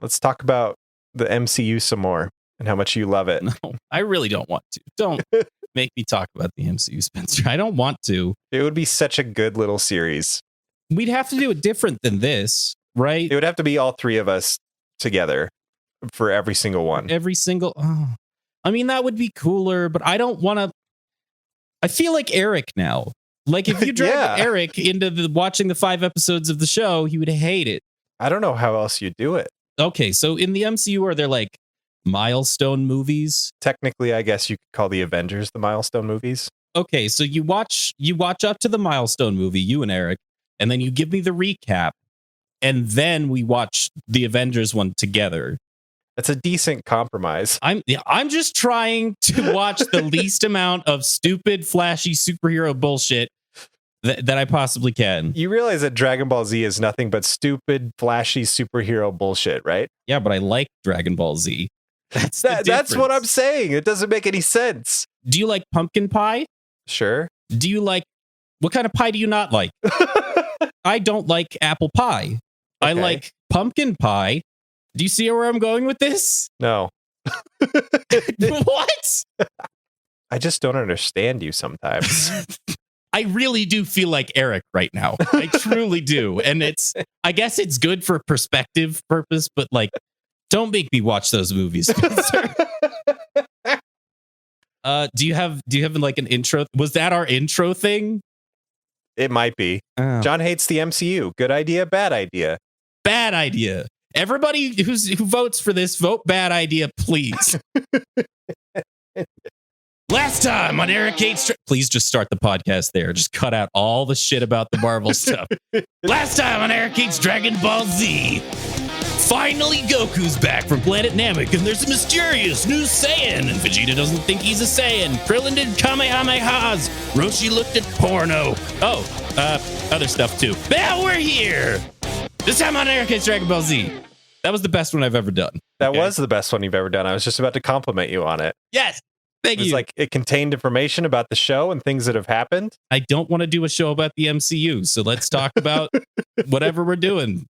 Let's talk about the MCU some more and how much you love it. No, I really don't want to. Don't make me talk about the MCU, Spencer. I don't want to. It would be such a good little series. We'd have to do it different than this, right? It would have to be all three of us together for every single one. Every single. Oh. I mean, that would be cooler, but I don't want to. I feel like Eric now. Like if you drag Eric into watching the 5 episodes of the show, he would hate it. I don't know how else you do it. Okay, so in the MCU, are there like milestone movies? Technically, I guess you could call the Avengers the milestone movies. Okay, so you watch up to the milestone movie, you and Eric, and then you give me the recap, and then we watch the Avengers one together. That's a decent compromise. I'm just trying to watch the least amount of stupid, flashy superhero bullshit that I possibly can. You realize that Dragon Ball Z is nothing but stupid, flashy superhero bullshit, right? Yeah, but I like Dragon Ball Z. That's what I'm saying. It doesn't make any sense. Do you like pumpkin pie? Sure. Do you like... What kind of pie do you not like? I don't like apple pie. Okay. I like pumpkin pie. Do you see where I'm going with this? No. What? I just don't understand you sometimes. I really do feel like Eric right now. I truly do. And I guess it's good for perspective purpose, but like, don't make me watch those movies. Do you have like an intro? Was that our intro thing? It might be. Oh. John hates the MCU. Good idea, bad idea. Bad idea. Everybody who votes for this, vote bad idea, please. Last time on Eric Hates... Please just start the podcast there. Just cut out all the shit about the Marvel stuff. Last time on Eric Hates Dragon Ball Z. Finally, Goku's back from planet Namek, and there's a mysterious new Saiyan, and Vegeta doesn't think he's a Saiyan. Krillin did Kamehamehas. Roshi looked at porno. Oh, other stuff too. But now we're here. This time on Eric Hates Dragon Ball Z. That was the best one I've ever done. That was the best one you've ever done. I was just about to compliment you on it. Yes. Thank you. It's like it contained information about the show and things that have happened. I don't want to do a show about the MCU, so let's talk about whatever we're doing.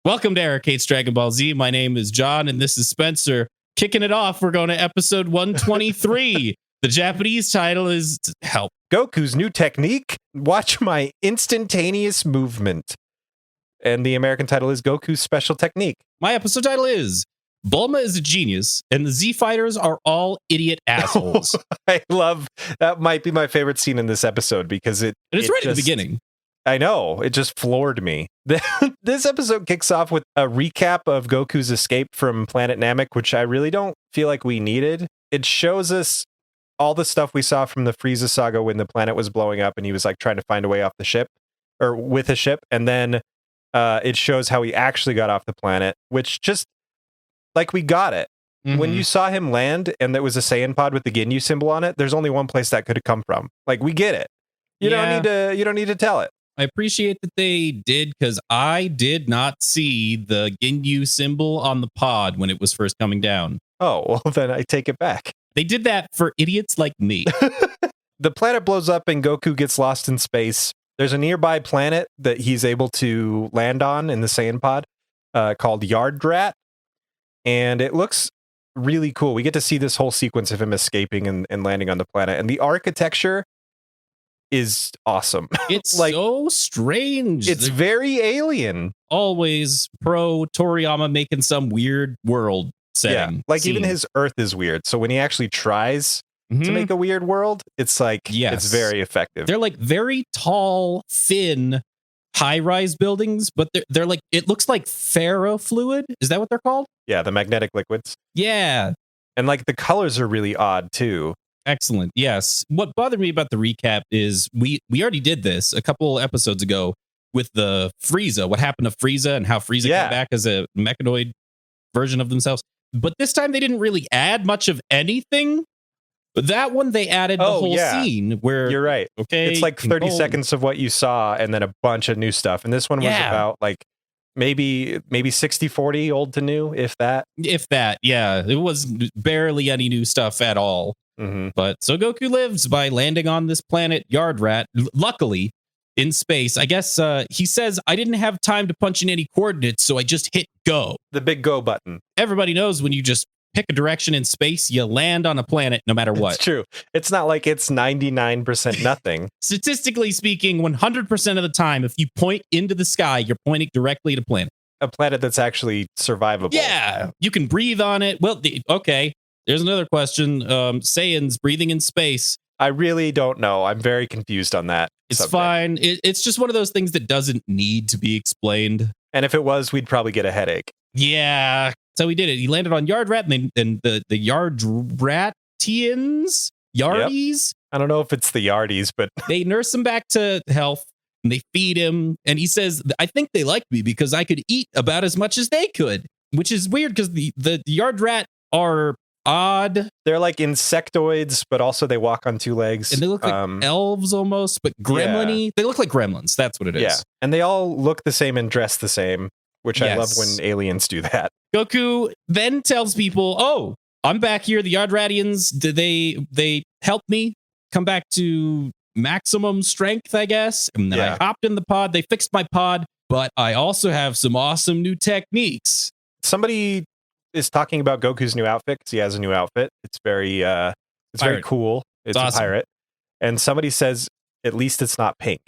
Welcome to Eric Hates Dragon Ball Z. My name is John, and this is Spencer. Kicking it off, we're going to episode 123. The Japanese title is Help. Goku's new technique. Watch my instantaneous movement. And the American title is Goku's special technique. My episode title is Bulma is a genius, and the Z Fighters are all idiot assholes. I love that. Might be my favorite scene in this episode because it's right at the beginning. I know. It just floored me. This episode kicks off with a recap of Goku's escape from planet Namek, which I really don't feel like we needed. It shows us all the stuff we saw from the Frieza saga when the planet was blowing up and he was like trying to find a way off the ship or with a ship. And then it shows how he actually got off the planet, which just like we got it. Mm-hmm. When you saw him land and there was a Saiyan pod with the Ginyu symbol on it, there's only one place that could have come from. Like we get it. You don't need to tell it. I appreciate that they did, because I did not see the Ginyu symbol on the pod when it was first coming down. Oh, well, then I take it back. They did that for idiots like me. The planet blows up and Goku gets lost in space. There's a nearby planet that he's able to land on in the Saiyan pod called Yardrat. And it looks really cool. We get to see this whole sequence of him escaping and landing on the planet. And the architecture is awesome. It's like, so strange. It's very alien. Always pro Toriyama making some weird world setting. Yeah, like even his Earth is weird. So when he actually tries to make a weird world, it's like, it's very effective. They're like very tall, thin, high-rise buildings, but they're like, it looks like ferrofluid. Is that what they're called? Yeah, the magnetic liquids. Yeah. And like the colors are really odd too. Excellent. Yes. What bothered me about the recap is we already did this a couple episodes ago with the Frieza, what happened to Frieza and how Frieza came back as a mechanoid version of themselves. But this time they didn't really add much of anything. That one, they added the whole scene where... You're right. Okay. It's like 30 seconds of what you saw and then a bunch of new stuff. And this one was about like maybe 60-40 old to new, if that. If that, yeah. It was barely any new stuff at all. Mm-hmm. But so Goku lives by landing on this planet Yardrat. Luckily, in space. I guess he says, I didn't have time to punch in any coordinates, so I just hit go. The big go button. Everybody knows when you just pick a direction in space, you land on a planet no matter what. It's true. It's not like it's 99% nothing. Statistically speaking, 100% of the time, if you point into the sky, you're pointing directly to planet. A planet that's actually survivable. Yeah, you can breathe on it. Well, okay, there's another question. Saiyans breathing in space. I really don't know. I'm very confused on that. It's subject. fine. It's just one of those things that doesn't need to be explained. And if it was, we'd probably get a headache. Yeah. So he did it. He landed on Yard Rat, and the Yard Ratians, Yardies. I don't know if it's the Yardies, but They nurse him back to health, and they feed him. And he says, I think they liked me because I could eat about as much as they could, which is weird because the Yard Rat are odd. they're like insectoids, but also they walk on two legs. And they look like elves almost, but gremlin-y. They look like gremlins. That's what it is. Yeah. And they all look the same and dress the same, which I love when aliens do that. Goku then tells people, oh, I'm back here. The Yardratians, they helped me come back to maximum strength, I guess. And then I hopped in the pod. They fixed my pod, but I also have some awesome new techniques. Somebody is talking about Goku's new outfit because he has a new outfit. It's very very cool. It's awesome. A pirate. And somebody says, at least it's not pink,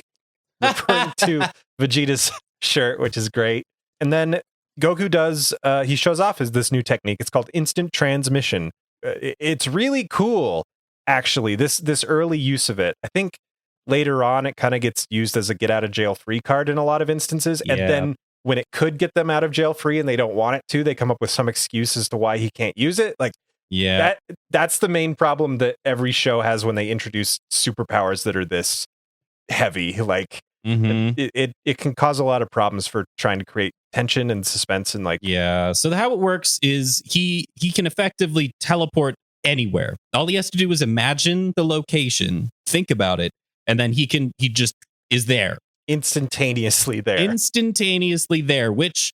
referring to Vegeta's shirt, which is great. And then Goku does, he shows off this new technique. It's called instant transmission. It's really cool, actually, this early use of it. I think later on, it kind of gets used as a get out of jail free card in a lot of instances. Yeah. And then when it could get them out of jail free and they don't want it to, they come up with some excuse as to why he can't use it. Like, that's the main problem that every show has when they introduce superpowers that are this heavy. Like, it can cause a lot of problems for trying to create tension and suspense and like. Yeah. So how it works is he can effectively teleport anywhere. All he has to do is imagine the location, think about it, and then he just is there. Instantaneously there, which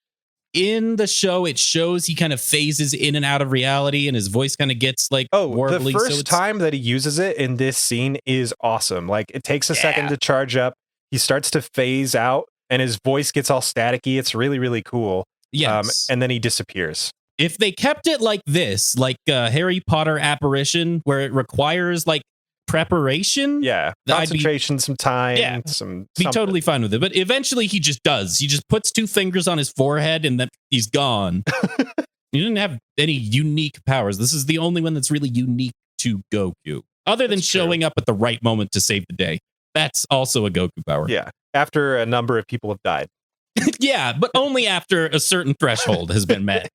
in the show it shows he kind of phases in and out of reality and his voice kind of gets like warbly. The first time that he uses it in this scene is awesome. Like, it takes a second to charge up. He starts to phase out and his voice gets all staticky. It's really, really cool. Yes. And then he disappears. If they kept it like this, like Harry Potter apparition, where it requires like preparation, concentration, some time, be totally fine with it. But eventually he just puts two fingers on his forehead and then he's gone. He didn't have any unique powers. This is the only one that's really unique to Goku, other than showing up at the right moment to save the day. That's also a Goku power. Yeah, after a number of people have died. Yeah, but only after a certain threshold has been met.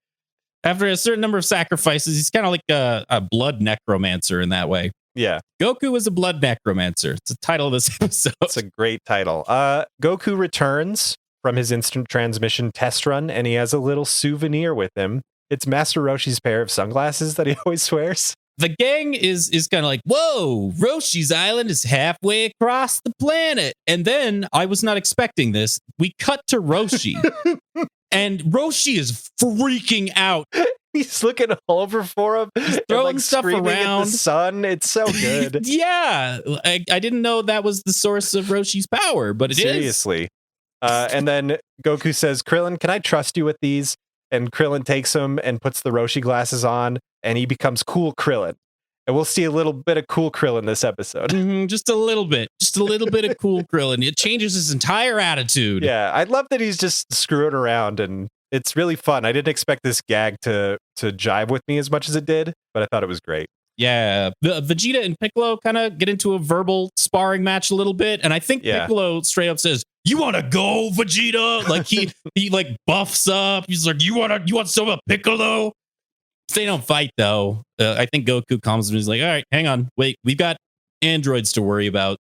After a certain number of sacrifices, he's kind of like a blood necromancer in that way. Yeah. Goku is a blood necromancer. It's the title of this episode. It's a great title. Goku returns from his instant transmission test run, and he has a little souvenir with him. It's Master Roshi's pair of sunglasses that he always wears. The gang is kind of like, whoa, Roshi's island is halfway across the planet. And then, I was not expecting this, we cut to Roshi. And Roshi is freaking out. He's looking all over for him. He's throwing like stuff around. At the sun. It's so good. Yeah. I didn't know that was the source of Roshi's power, but Seriously. And then Goku says, Krillin, can I trust you with these? And Krillin takes them and puts the Roshi glasses on, and he becomes Cool Krillin. And we'll see a little bit of Cool Krillin this episode. Just a little bit of Cool Krillin. It changes his entire attitude. Yeah, I love that he's just screwing around, and it's really fun. I didn't expect this gag to jive with me as much as it did, but I thought it was great. Yeah, Vegeta and Piccolo kind of get into a verbal sparring match a little bit, and I think Piccolo straight up says, "You want to go, Vegeta?" Like he like buffs up. He's like, "You want some of Piccolo?" They don't fight though. I think Goku calms him. He's like, "All right, hang on, wait, we've got androids to worry about."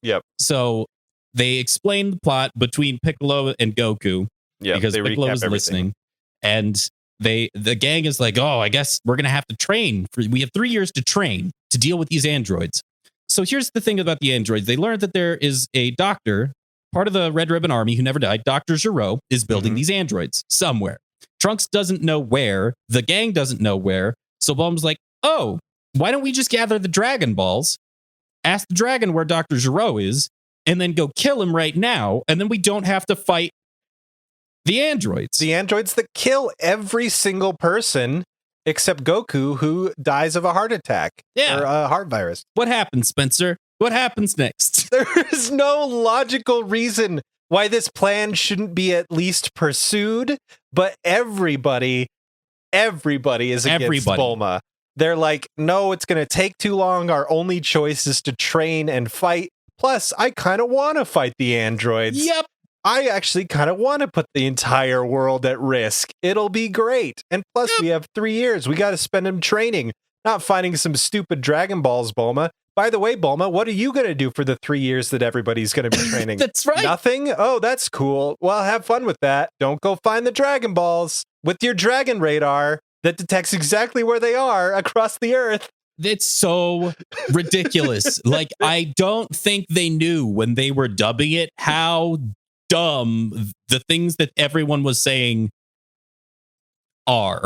Yep. So they explain the plot between Piccolo and Goku. Yeah, because Piccolo is listening, and the gang is like, oh, I guess we're gonna have to train. We have 3 years to train to deal with these androids. So here's the thing about the androids: they learned that there is a doctor, part of the Red Ribbon Army, who never died. Dr. Gero is building these androids somewhere. Trunks doesn't know where. The gang doesn't know where. So Bulma's like, oh, why don't we just gather the Dragon Balls, ask the dragon where Dr. Gero is, and then go kill him right now, and then we don't have to fight the androids. The androids that kill every single person except Goku, who dies of a heart attack or a heart virus. What happens, Spencer? What happens next? There is no logical reason why this plan shouldn't be at least pursued, but everybody is against Bulma. They're like, no, it's going to take too long. Our only choice is to train and fight. Plus, I kind of want to fight the androids. Yep. I actually kind of want to put the entire world at risk. It'll be great. And plus, we have 3 years. We got to spend them training, not fighting some stupid Dragon Balls, Bulma. By the way, Bulma, what are you going to do for the 3 years that everybody's going to be training? That's right. Nothing? Oh, that's cool. Well, have fun with that. Don't go find the Dragon Balls with your dragon radar that detects exactly where they are across the earth. It's so ridiculous. Like, I don't think they knew when they were dubbing it how dumb the things that everyone was saying are.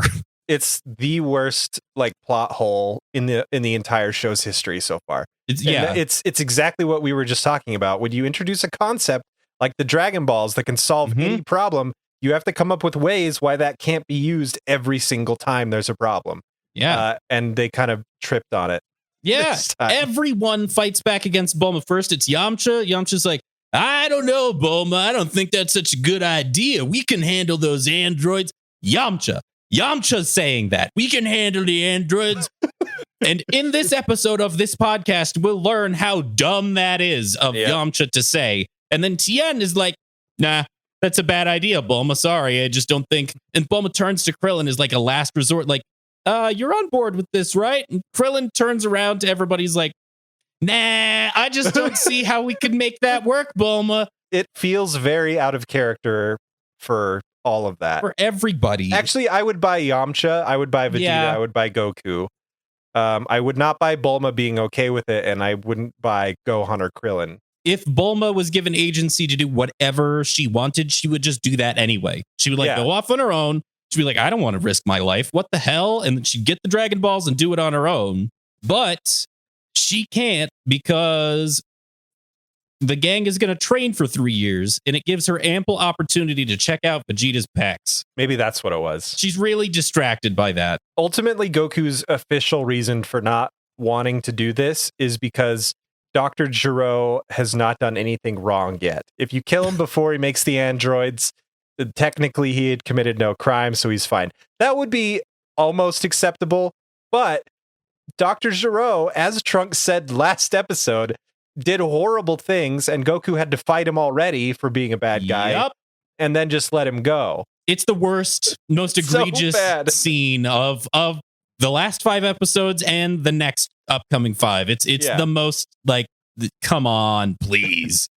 It's the worst like plot hole in the entire show's history so far. It's exactly what we were just talking about. When you introduce a concept like the Dragon Balls that can solve any problem, you have to come up with ways why that can't be used every single time there's a problem. Yeah. And they kind of tripped on it. Yeah. Everyone fights back against Bulma. First, it's Yamcha. Yamcha's like, I don't know, Bulma. I don't think that's such a good idea. We can handle those androids. Yamcha's saying that. We can handle the androids. And in this episode of this podcast, we'll learn how dumb that is of Yamcha to say. And then Tien is like, nah, that's a bad idea, Bulma. Sorry, I just don't think. And Bulma turns to Krillin as like a last resort, like, you're on board with this, right? And Krillin turns around to everybody's like, nah, I just don't see how we could make that work, Bulma. It feels very out of character for all of that. For everybody. Actually, I would buy Yamcha. I would buy Vegeta. Yeah. I would buy Goku. I would not buy Bulma being okay with it, and I wouldn't buy Gohan or Krillin. If Bulma was given agency to do whatever she wanted, she would just do that anyway. She would go off on her own. She'd be like, I don't want to risk my life. What the hell? And then she'd get the Dragon Balls and do it on her own. But she can't because the gang is going to train for 3 years, and it gives her ample opportunity to check out Vegeta's pecs. Maybe that's what it was. She's really distracted by that. Ultimately, Goku's official reason for not wanting to do this is because Dr. Gero has not done anything wrong yet. If you kill him before he makes the androids, technically he had committed no crime, so he's fine. That would be almost acceptable, but Dr. Gero, as Trunks said last episode, did horrible things, and Goku had to fight him already for being a bad guy, and then just let him go. It's the worst, most egregious scene of the last 5 episodes and the next upcoming 5. It's the most like, come on, please.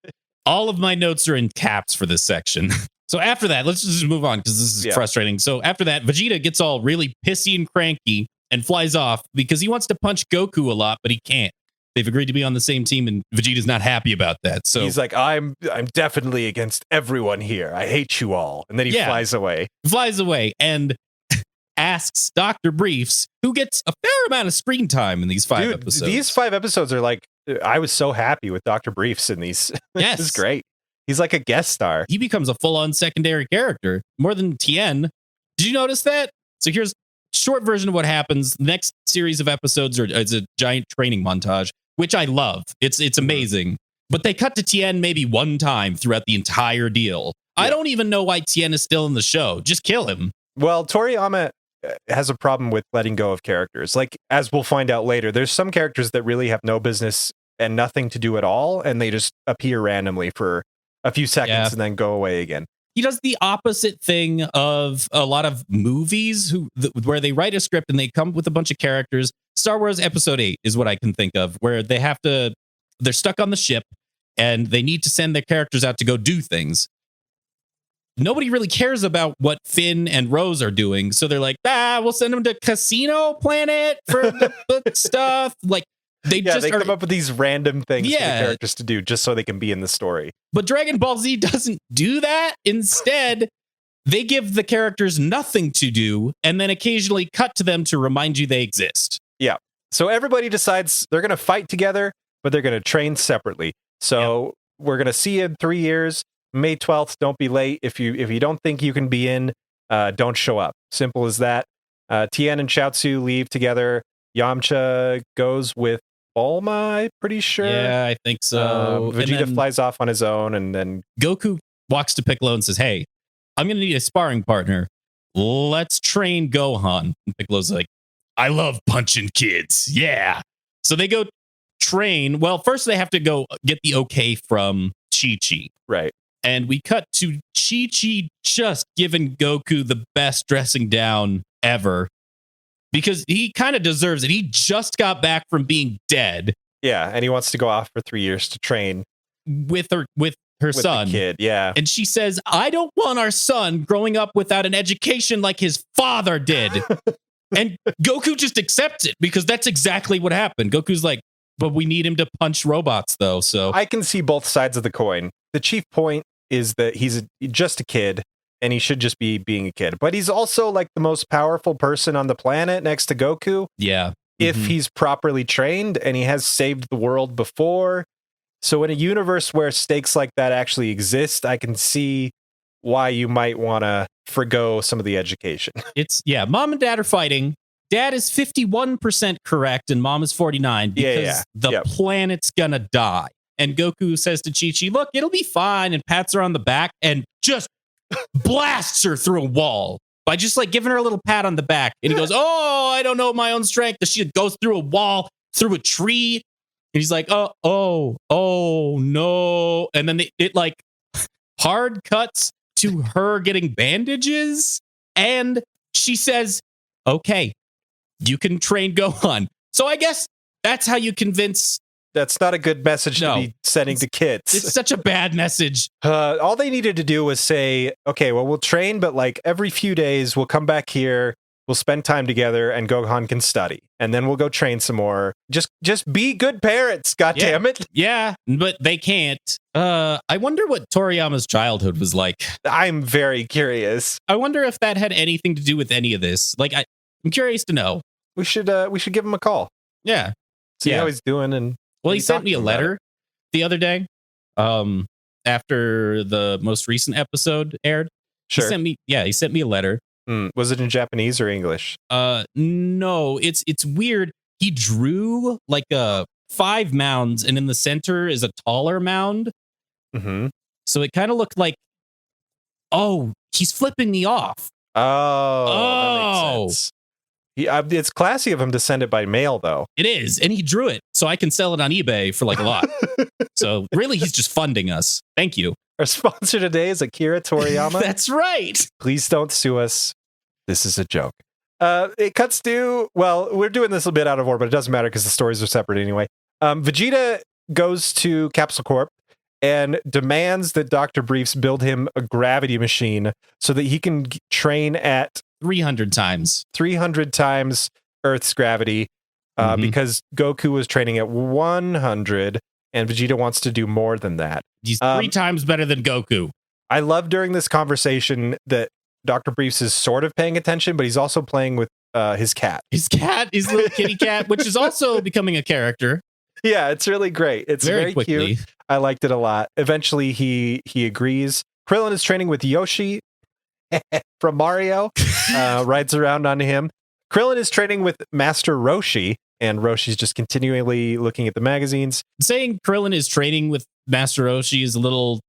All of my notes are in caps for this section. So after that, let's just move on because this is frustrating. So after that, Vegeta gets all really pissy and cranky and flies off because he wants to punch Goku a lot, but he can't. They've agreed to be on the same team, and Vegeta's not happy about that. So he's like, I'm definitely against everyone here. I hate you all. And then he flies away. Flies away and asks Dr. Briefs, who gets a fair amount of screen time in these 5 episodes. These 5 episodes are like, I was so happy with Dr. Briefs in these. Yes. This is great. He's like a guest star. He becomes a full-on secondary character, more than Tien. Did you notice that? So here's a short version of what happens. The next series of episodes is a giant training montage, which I love. It's amazing. But they cut to Tien maybe one time throughout the entire deal. Yeah. I don't even know why Tien is still in the show. Just kill him. Well, Toriyama has a problem with letting go of characters. Like, as we'll find out later, there's some characters that really have no business and nothing to do at all, and they just appear randomly for a few seconds and then go away again. He does the opposite thing of a lot of movies where they write a script and they come with a bunch of characters. Star Wars Episode 8 is what I can think of, where they're stuck on the ship and they need to send their characters out to go do things. Nobody really cares about what Finn and Rose are doing. So they're like, we'll send them to Casino Planet for the stuff. Like, they come up with these random things for the characters to do just so they can be in the story. But Dragon Ball Z doesn't do that. Instead, they give the characters nothing to do and then occasionally cut to them to remind you they exist. Yeah. So everybody decides they're going to fight together, but they're going to train separately. So we're gonna see you in 3 years. May 12th. Don't be late. If you don't think you can be in, don't show up. Simple as that. Tien and Chaozu leave together. Yamcha goes with Bulma, I'm pretty sure. Yeah, I think so. Vegeta flies off on his own, and then Goku walks to Piccolo and says, "Hey, I'm going to need a sparring partner. Let's train Gohan." And Piccolo's like, "I love punching kids. Yeah." So they go train. Well, first they have to go get the okay from Chi-Chi. Right. And we cut to Chi-Chi just giving Goku the best dressing down ever. Because he kind of deserves it. He just got back from being dead. Yeah, and he wants to go off for 3 years to train with her son. The kid, yeah. And she says, "I don't want our son growing up without an education like his father did." And Goku just accepts it because that's exactly what happened. Goku's like, "But we need him to punch robots, though." So I can see both sides of the coin. The chief point is that he's just a kid, and he should just be being a kid. But he's also like the most powerful person on the planet next to Goku. Yeah. If he's properly trained, and he has saved the world before. So in a universe where stakes like that actually exist, I can see why you might want to forgo some of the education. Mom and dad are fighting. Dad is 51% correct and mom is 49 because the planet's gonna die. And Goku says to Chi-Chi, "Look, it'll be fine," and pats her on the back and just blasts her through a wall by just like giving her a little pat on the back. And he goes, "Oh, I don't know my own strength." And she goes through a wall, through a tree. And he's like, oh no. And then it like hard cuts to her getting bandages. And she says, "Okay, you can train Gohan." So I guess that's how you convince. That's not a good message to be sending to kids. It's such a bad message. All they needed to do was say, "Okay, well, we'll train, but like every few days we'll come back here, we'll spend time together, and Gohan can study. And then we'll go train some more. Just be good parents, goddammit." Yeah, but they can't. I wonder what Toriyama's childhood was like. I'm very curious. I wonder if that had anything to do with any of this. Like, I'm curious to know. We should give him a call. Yeah. See how he's doing. And well, he sent me a letter the other day. After the most recent episode aired. Sure. He sent me a letter. Was it in Japanese or English? No, it's weird. He drew like 5 mounds, and in the center is a taller mound. Mm-hmm. So it kind of looked like, he's flipping me off. That makes sense. It's classy of him to send it by mail, though. It is, and he drew it, so I can sell it on eBay for like a lot. So really, he's just funding us. Thank you. Our sponsor today is Akira Toriyama. That's right. Please don't sue us. This is a joke. It cuts to, well, we're doing this a bit out of order, but it doesn't matter because the stories are separate anyway. Vegeta goes to Capsule Corp and demands that Dr. Briefs build him a gravity machine so that he can train at 300 times Earth's gravity, because Goku was training at 100 and Vegeta wants to do more than that. He's 3 times better than Goku. I love during this conversation that Dr. Briefs is sort of paying attention, but he's also playing with his cat. His little kitty cat, which is also becoming a character. Yeah, it's really great. It's very cute. I liked it a lot. Eventually, he agrees. Krillin is training with Yoshi from Mario, rides around on him. Krillin is training with Master Roshi, and Roshi's just continually looking at the magazines. Saying Krillin is training with Master Roshi is a little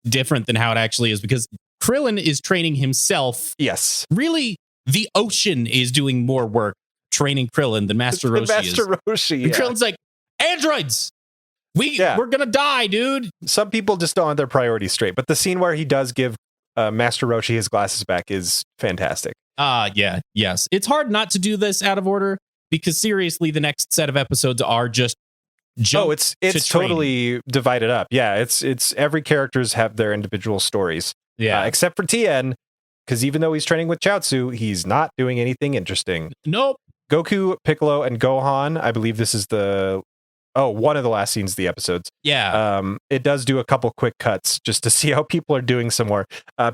different than how it actually is, because Krillin is training himself. Yes. Really, the ocean is doing more work training Krillin than Master Roshi Master Roshi, And Krillin's like, androids! We're gonna die, dude. Some people just don't have their priorities straight, but the scene where he does give Master Roshi his glasses back is fantastic. Yes. It's hard not to do this out of order, because seriously, the next set of episodes are just it's totally divided up. Yeah, it's every characters have their individual stories. Yeah, except for Tien, because even though he's training with Chaozu, he's not doing anything interesting. Nope. Goku, Piccolo, and Gohan. I believe this is one of the last scenes of the episodes. Yeah. It does do a couple quick cuts just to see how people are doing some more.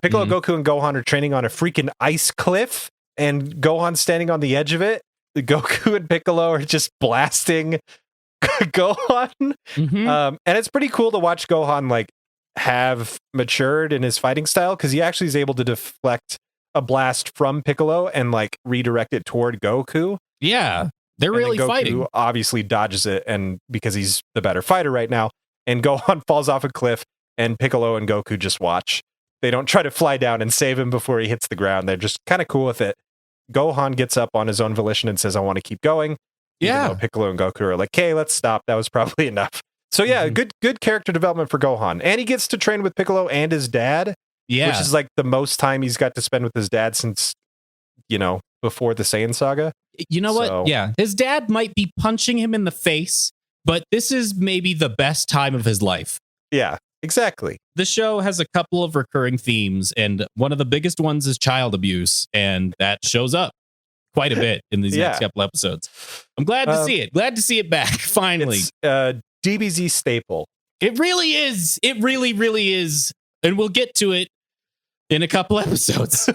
Piccolo, Goku, and Gohan are training on a freaking ice cliff, and Gohan's standing on the edge of it. Goku and Piccolo are just blasting Gohan. Mhm. And it's pretty cool to watch Gohan like have matured in his fighting style because he actually is able to deflect a blast from Piccolo and like redirect it toward Goku. Yeah, they're And then really Goku fighting. obviously dodges it, and because he's the better fighter right now, and Gohan falls off a cliff, and Piccolo and Goku just watch. They don't try to fly down and save him before he hits the ground. They're just kind of cool with it. Gohan gets up on his own volition and says, "I want to keep going." Even Yeah. though Piccolo and Goku are like, "Okay, let's stop. That was probably enough." So yeah, good character development for Gohan, and he gets to train with Piccolo and his dad, Yeah. which is like the most time he's got to spend with his dad since, before the Saiyan saga. You know So- what? Yeah. His dad might be punching him in the face, but this is maybe the best time of his life. Yeah, exactly. The show has a couple of recurring themes, and one of the biggest ones is child abuse, and that shows up quite a bit in these next Yeah. couple episodes. I'm glad to see it. Glad to see it back, finally. It's a DBZ staple. It really is. It really, really is. And we'll get to it in a couple episodes.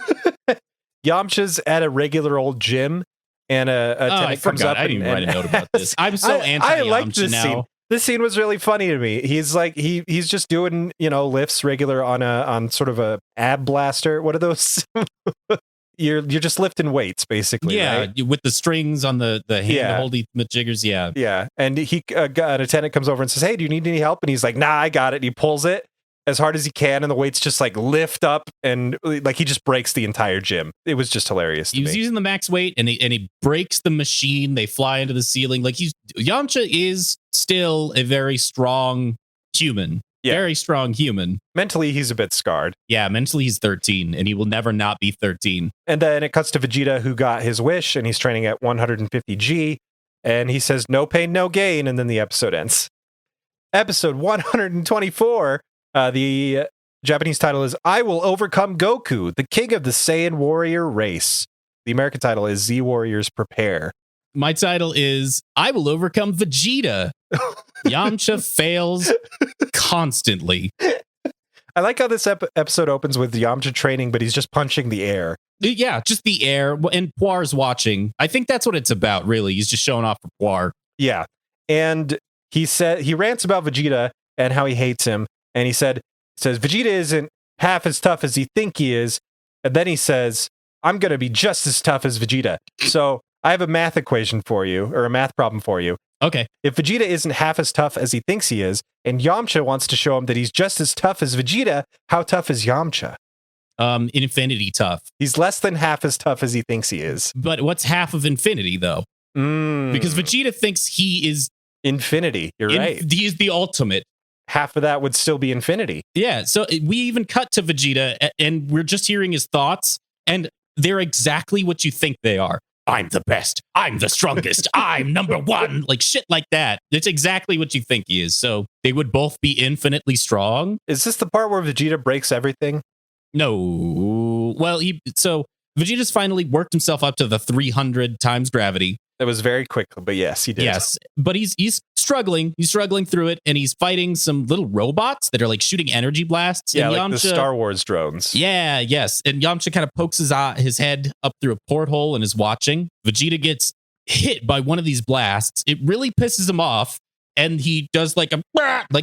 Yamcha's at a regular old gym, and a I tenant comes forgot. up. I didn't even write a note about this. I'm so I like anti-Yamcha this now. scene. This scene was really funny to me. He's like he's just doing lifts regular on sort of a ab blaster. What are those? You're just lifting weights basically. Yeah, right? with the strings on the hand holdy jiggers. Yeah. Yeah, and an attendant comes over and says, "Hey, do you need any help?" And he's like, "Nah, I got it." And he pulls it as hard as he can, and the weights just like lift up, and like he just breaks the entire gym. It was just hilarious. He was using the max weight, and he breaks the machine. They fly into the ceiling. Like Yamcha is still a very strong human. Yeah. Very strong human. Mentally, he's a bit scarred. Yeah, mentally he's 13, and he will never not be 13. And then it cuts to Vegeta, who got his wish, and he's training at 150G, and he says, "No pain, no gain," and then the episode ends. Episode 124. The Japanese title is "I Will Overcome Goku, the King of the Saiyan Warrior Race." The American title is "Z Warriors Prepare." My title is I Will Overcome Vegeta. Yamcha fails constantly. I like how this episode opens with Yamcha training, but he's just punching the air. Yeah, just the air. And Poir's watching. I think that's what it's about, really. He's just showing off for Poir. Yeah. And he rants about Vegeta and how he hates him. And he says Vegeta isn't half as tough as he think he is. And then he says, "I'm going to be just as tough as Vegeta." So I have a math equation for you, or a math problem for you. Okay. If Vegeta isn't half as tough as he thinks he is, and Yamcha wants to show him that he's just as tough as Vegeta, how tough is Yamcha? Infinity tough. He's less than half as tough as he thinks he is. But what's half of infinity, though? Because Vegeta thinks he is infinity. You're right. He is the ultimate. Half of that would still be infinity. Yeah. So we even cut to Vegeta, and we're just hearing his thoughts, and they're exactly what you think they are. I'm the best. I'm the strongest. I'm number one. Like shit like that. It's exactly what you think he is. So they would both be infinitely strong. Is this the part where Vegeta breaks everything? No. Well, so Vegeta's finally worked himself up to the 300 times gravity. It was very quick, but yes, he did. Yes, but he's struggling. He's struggling through it, and he's fighting some little robots that are like shooting energy blasts. Yeah, and like the Star Wars drones. Yeah, yes. And Yamcha kind of pokes his head up through a porthole and is watching. Vegeta gets hit by one of these blasts. It really pisses him off, and he does like the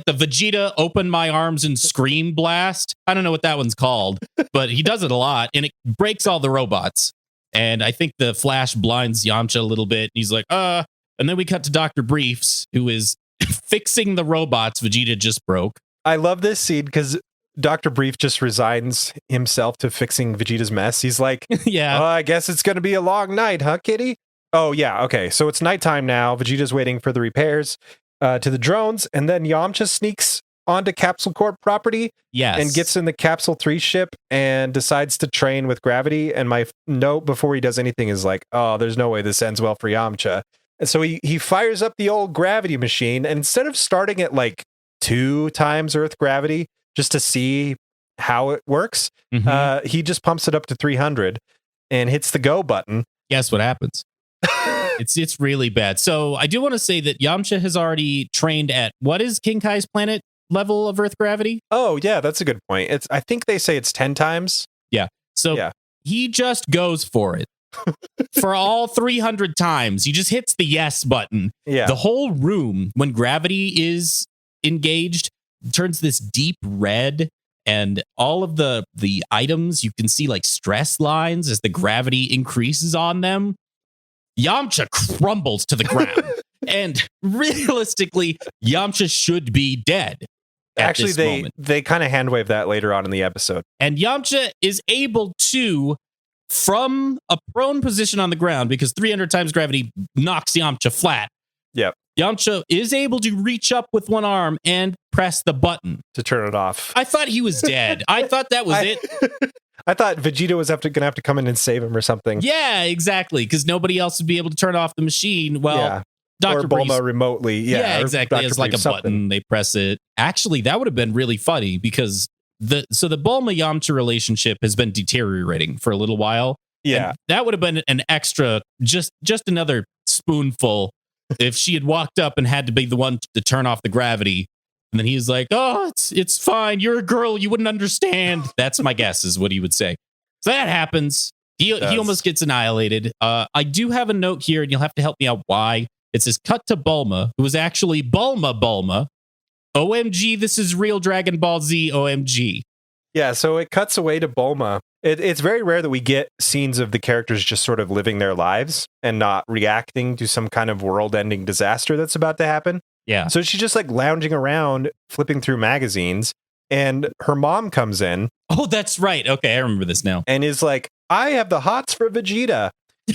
Vegeta open my arms and scream blast. I don't know what that one's called, but he does it a lot, and it breaks all the robots. And I think the flash blinds Yamcha a little bit. He's like, And then we cut to Dr. Briefs, who is fixing the robots Vegeta just broke. I love this scene because Dr. Brief just resigns himself to fixing Vegeta's mess. He's like, yeah, I guess it's going to be a long night, huh, kitty? Oh, yeah. Okay. So it's nighttime now. Vegeta's waiting for the repairs to the drones. And then Yamcha sneaks onto Capsule Corp property. Yes. And gets in the Capsule 3 ship and decides to train with gravity. And my note before he does anything is like, oh, there's no way this ends well for Yamcha. And so he fires up the old gravity machine. And instead of starting at like 2 times Earth gravity just to see how it works, he just pumps it up to 300 and hits the go button. Guess what happens? It's really bad. So I do want to say that Yamcha has already trained at what is King Kai's planet level of Earth gravity? Oh, yeah, that's a good point. I think they say it's 10 times. Yeah. So he just goes for it. for all 300 times. He just hits the yes button. Yeah. The whole room, when gravity is engaged, turns this deep red, and all of the items, you can see like stress lines as the gravity increases on them. Yamcha crumbles to the ground. And realistically, Yamcha should be dead. Actually, they kind of hand wave that later on in the episode. And Yamcha is able to, from a prone position on the ground, because 300 times gravity knocks Yamcha flat. Yep. Yamcha is able to reach up with one arm and press the button to turn it off. I thought he was dead. I thought that was it. I thought Vegeta was going to have to come in and save him or something. Yeah, exactly. Because nobody else would be able to turn off the machine. Well, yeah. Dr. Or Bulma remotely. Yeah, exactly. It's like a button. They press it. Actually, that would have been really funny because the Bulma Yamcha relationship has been deteriorating for a little while. Yeah. And that would have been an extra, just another spoonful if she had walked up and had to be the one to turn off the gravity. And then he's like, oh, it's fine. You're a girl. You wouldn't understand. That's my guess is what he would say. So that happens. He almost gets annihilated. I do have a note here, and you'll have to help me out why. It says, cut to Bulma, who was actually Bulma. OMG, this is real Dragon Ball Z, OMG. Yeah, so it cuts away to Bulma. It's very rare that we get scenes of the characters just sort of living their lives and not reacting to some kind of world-ending disaster that's about to happen. Yeah. So she's just like lounging around, flipping through magazines, and her mom comes in. Oh, that's right. Okay, I remember this now. And is like, I have the hots for Vegeta.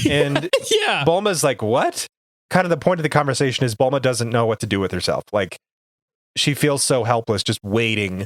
And yeah. Bulma's like, what? Kind of the point of the conversation is Bulma doesn't know what to do with herself. Like, she feels so helpless just waiting,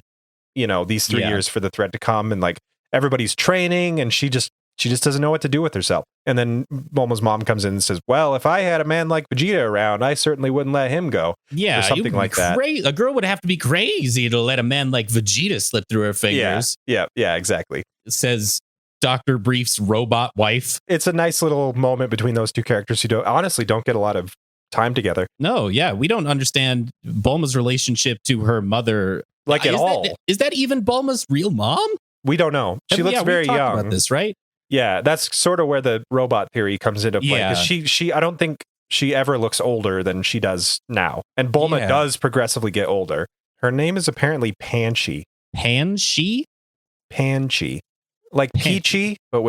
these 3 years for the threat to come, and like everybody's training, and she just doesn't know what to do with herself. And then Bulma's mom comes in and says, well, if I had a man like Vegeta around, I certainly wouldn't let him go. Yeah, or something like that. A girl would have to be crazy to let a man like Vegeta slip through her fingers. Yeah, exactly. It says Dr. Brief's robot wife. It's a nice little moment between those two characters who honestly don't get a lot of time together. No, yeah, we don't understand Bulma's relationship to her mother. Like at all. Is that even Bulma's real mom? We don't know. She looks very young. About this, right? Yeah, that's sort of where the robot theory comes into play. Because she I don't think she ever looks older than she does now. And Bulma does progressively get older. Her name is apparently Panchi. Panchi? Panchi. Like Peachy, but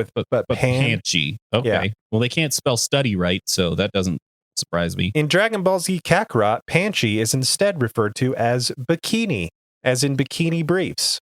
Panchi. Okay. Yeah. Well, they can't spell study right, so that doesn't surprise me. In Dragon Ball Z Kakarot, Panchi is instead referred to as Bikini, as in bikini briefs.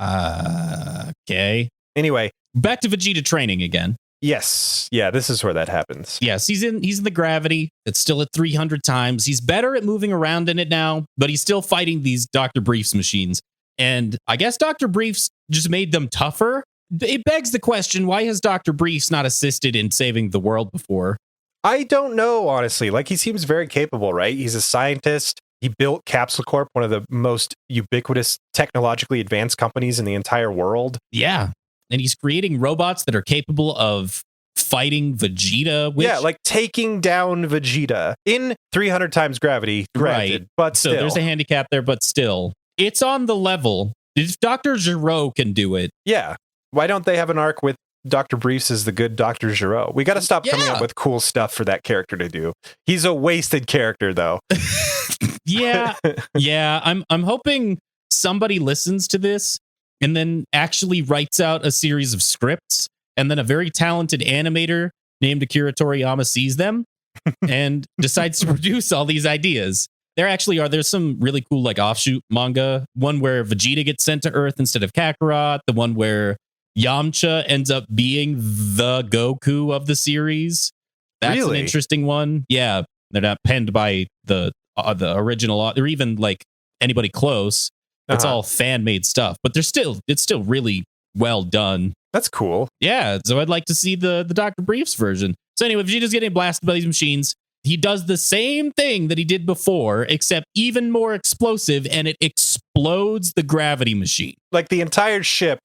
Okay. Anyway, back to Vegeta training again. Yes. Yeah, this is where that happens. Yes, he's in the gravity. It's still at 300 times. He's better at moving around in it now, but he's still fighting these Dr. Briefs machines. And I guess Dr. Briefs just made them tougher. It begs the question, why has Dr. Briefs not assisted in saving the world before? I don't know, honestly. Like, he seems very capable, right? He's a scientist. He built Capsule Corp, one of the most ubiquitous, technologically advanced companies in the entire world. Yeah. And he's creating robots that are capable of fighting Vegeta. Yeah, like taking down Vegeta in 300 times gravity, granted. Right. But so still. There's a handicap there, but still. It's on the level. If Dr. Gero can do it. Yeah. Why don't they have an arc with Dr. Briefs as the good Dr. Gero? We got to stop coming up with cool stuff for that character to do. He's a wasted character, though. Yeah. I'm hoping somebody listens to this and then actually writes out a series of scripts, and then a very talented animator named Akira Toriyama sees them and decides to produce all these ideas. There's some really cool like offshoot manga, one where Vegeta gets sent to Earth instead of Kakarot, the one where Yamcha ends up being the Goku of the series. That's an interesting one. Yeah, they're not penned by the original or even like anybody close. It's all fan-made stuff, but it's still really well done. That's cool. Yeah, so I'd like to see the Dr. Briefs version. So anyway, Vegeta's getting blasted by these machines. He does the same thing that he did before, except even more explosive, and it explodes the gravity machine. Like the entire ship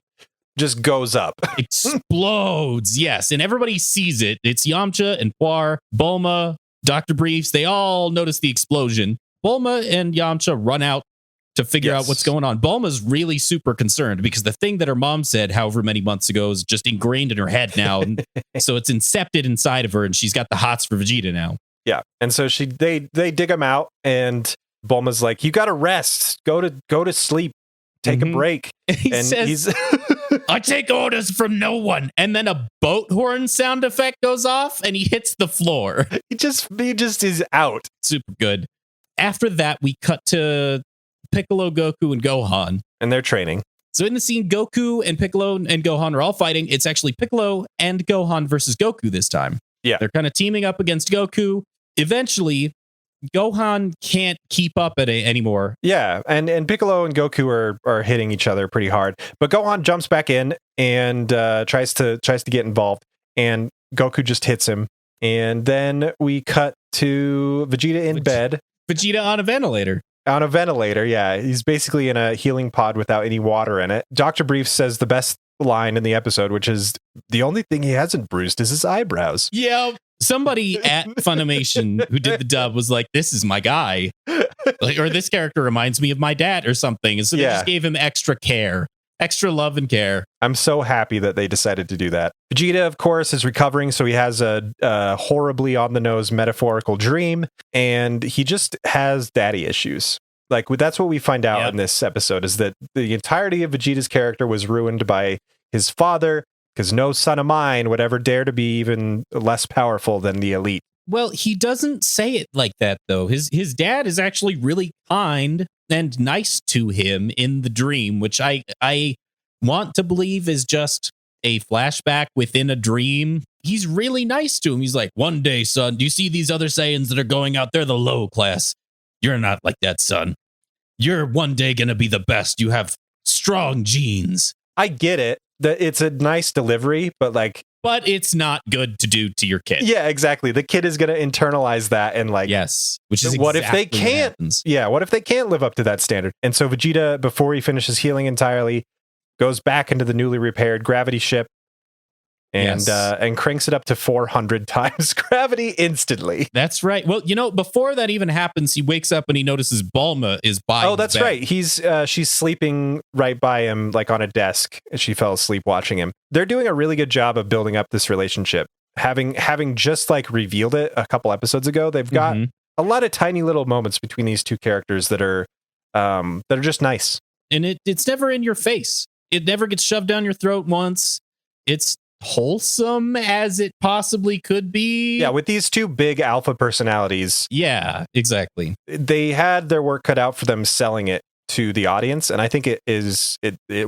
just goes up. Explodes, yes. And everybody sees it. It's Yamcha and Puar, Bulma, Dr. Briefs. They all notice the explosion. Bulma and Yamcha run out to figure out what's going on. Bulma's really super concerned because the thing that her mom said however many months ago is just ingrained in her head now. And so it's incepted inside of her, and she's got the hots for Vegeta now. Yeah. And so they dig him out, and Bulma's like, you got to rest. Go to sleep. Take a break. He says, I take orders from no one. And then a boat horn sound effect goes off and he hits the floor. He just is out. Super good. After that, we cut to Piccolo, Goku, and Gohan. And they're training. So in the scene, Goku and Piccolo and Gohan are all fighting. It's actually Piccolo and Gohan versus Goku this time. Yeah. They're kind of teaming up against Goku. Eventually, Gohan can't keep up at it anymore. Yeah, and Piccolo and Goku are hitting each other pretty hard. But Gohan jumps back in and tries to get involved, and Goku just hits him. And then we cut to Vegeta in bed. Vegeta on a ventilator. On a ventilator, yeah. He's basically in a healing pod without any water in it. Dr. Brief says the best line in the episode, which is, the only thing he hasn't bruised is his eyebrows. Yeah. Somebody at Funimation who did the dub was like, this is my guy. Or this character reminds me of my dad or something. And so they just gave him extra care, extra love and care. I'm so happy that they decided to do that. Vegeta, of course, is recovering. So he has a horribly on the nose metaphorical dream, and he just has daddy issues. Like, that's what we find out in this episode, is that the entirety of Vegeta's character was ruined by his father, because no son of mine would ever dare to be even less powerful than the elite. Well, he doesn't say it like that, though. His dad is actually really kind and nice to him in the dream, which I want to believe is just a flashback within a dream. He's really nice to him. He's like, one day, son, do you see these other Saiyans that are going out? They're the low class. You're not like that, son. You're one day going to be the best. You have strong genes. I get it. It's a nice delivery, but it's not good to do to your kid. Yeah, exactly. The kid is going to internalize that and which is what if they can't? Yeah, what if they can't live up to that standard? And so Vegeta, before he finishes healing entirely, goes back into the newly repaired gravity ship and cranks it up to 400 times gravity instantly. That's right. Well, before that even happens, he wakes up and he notices Bulma is by his that's bed. right. She's sleeping right by him, like on a desk. She fell asleep watching him. They're doing a really good job of building up this relationship. Having just revealed it a couple episodes ago, they've got a lot of tiny little moments between these two characters that are just nice. And it's never in your face. It never gets shoved down your throat once. It's wholesome as it possibly could be. Yeah, with these two big alpha personalities. Yeah, exactly. They had their work cut out for them selling it to the audience, and I think it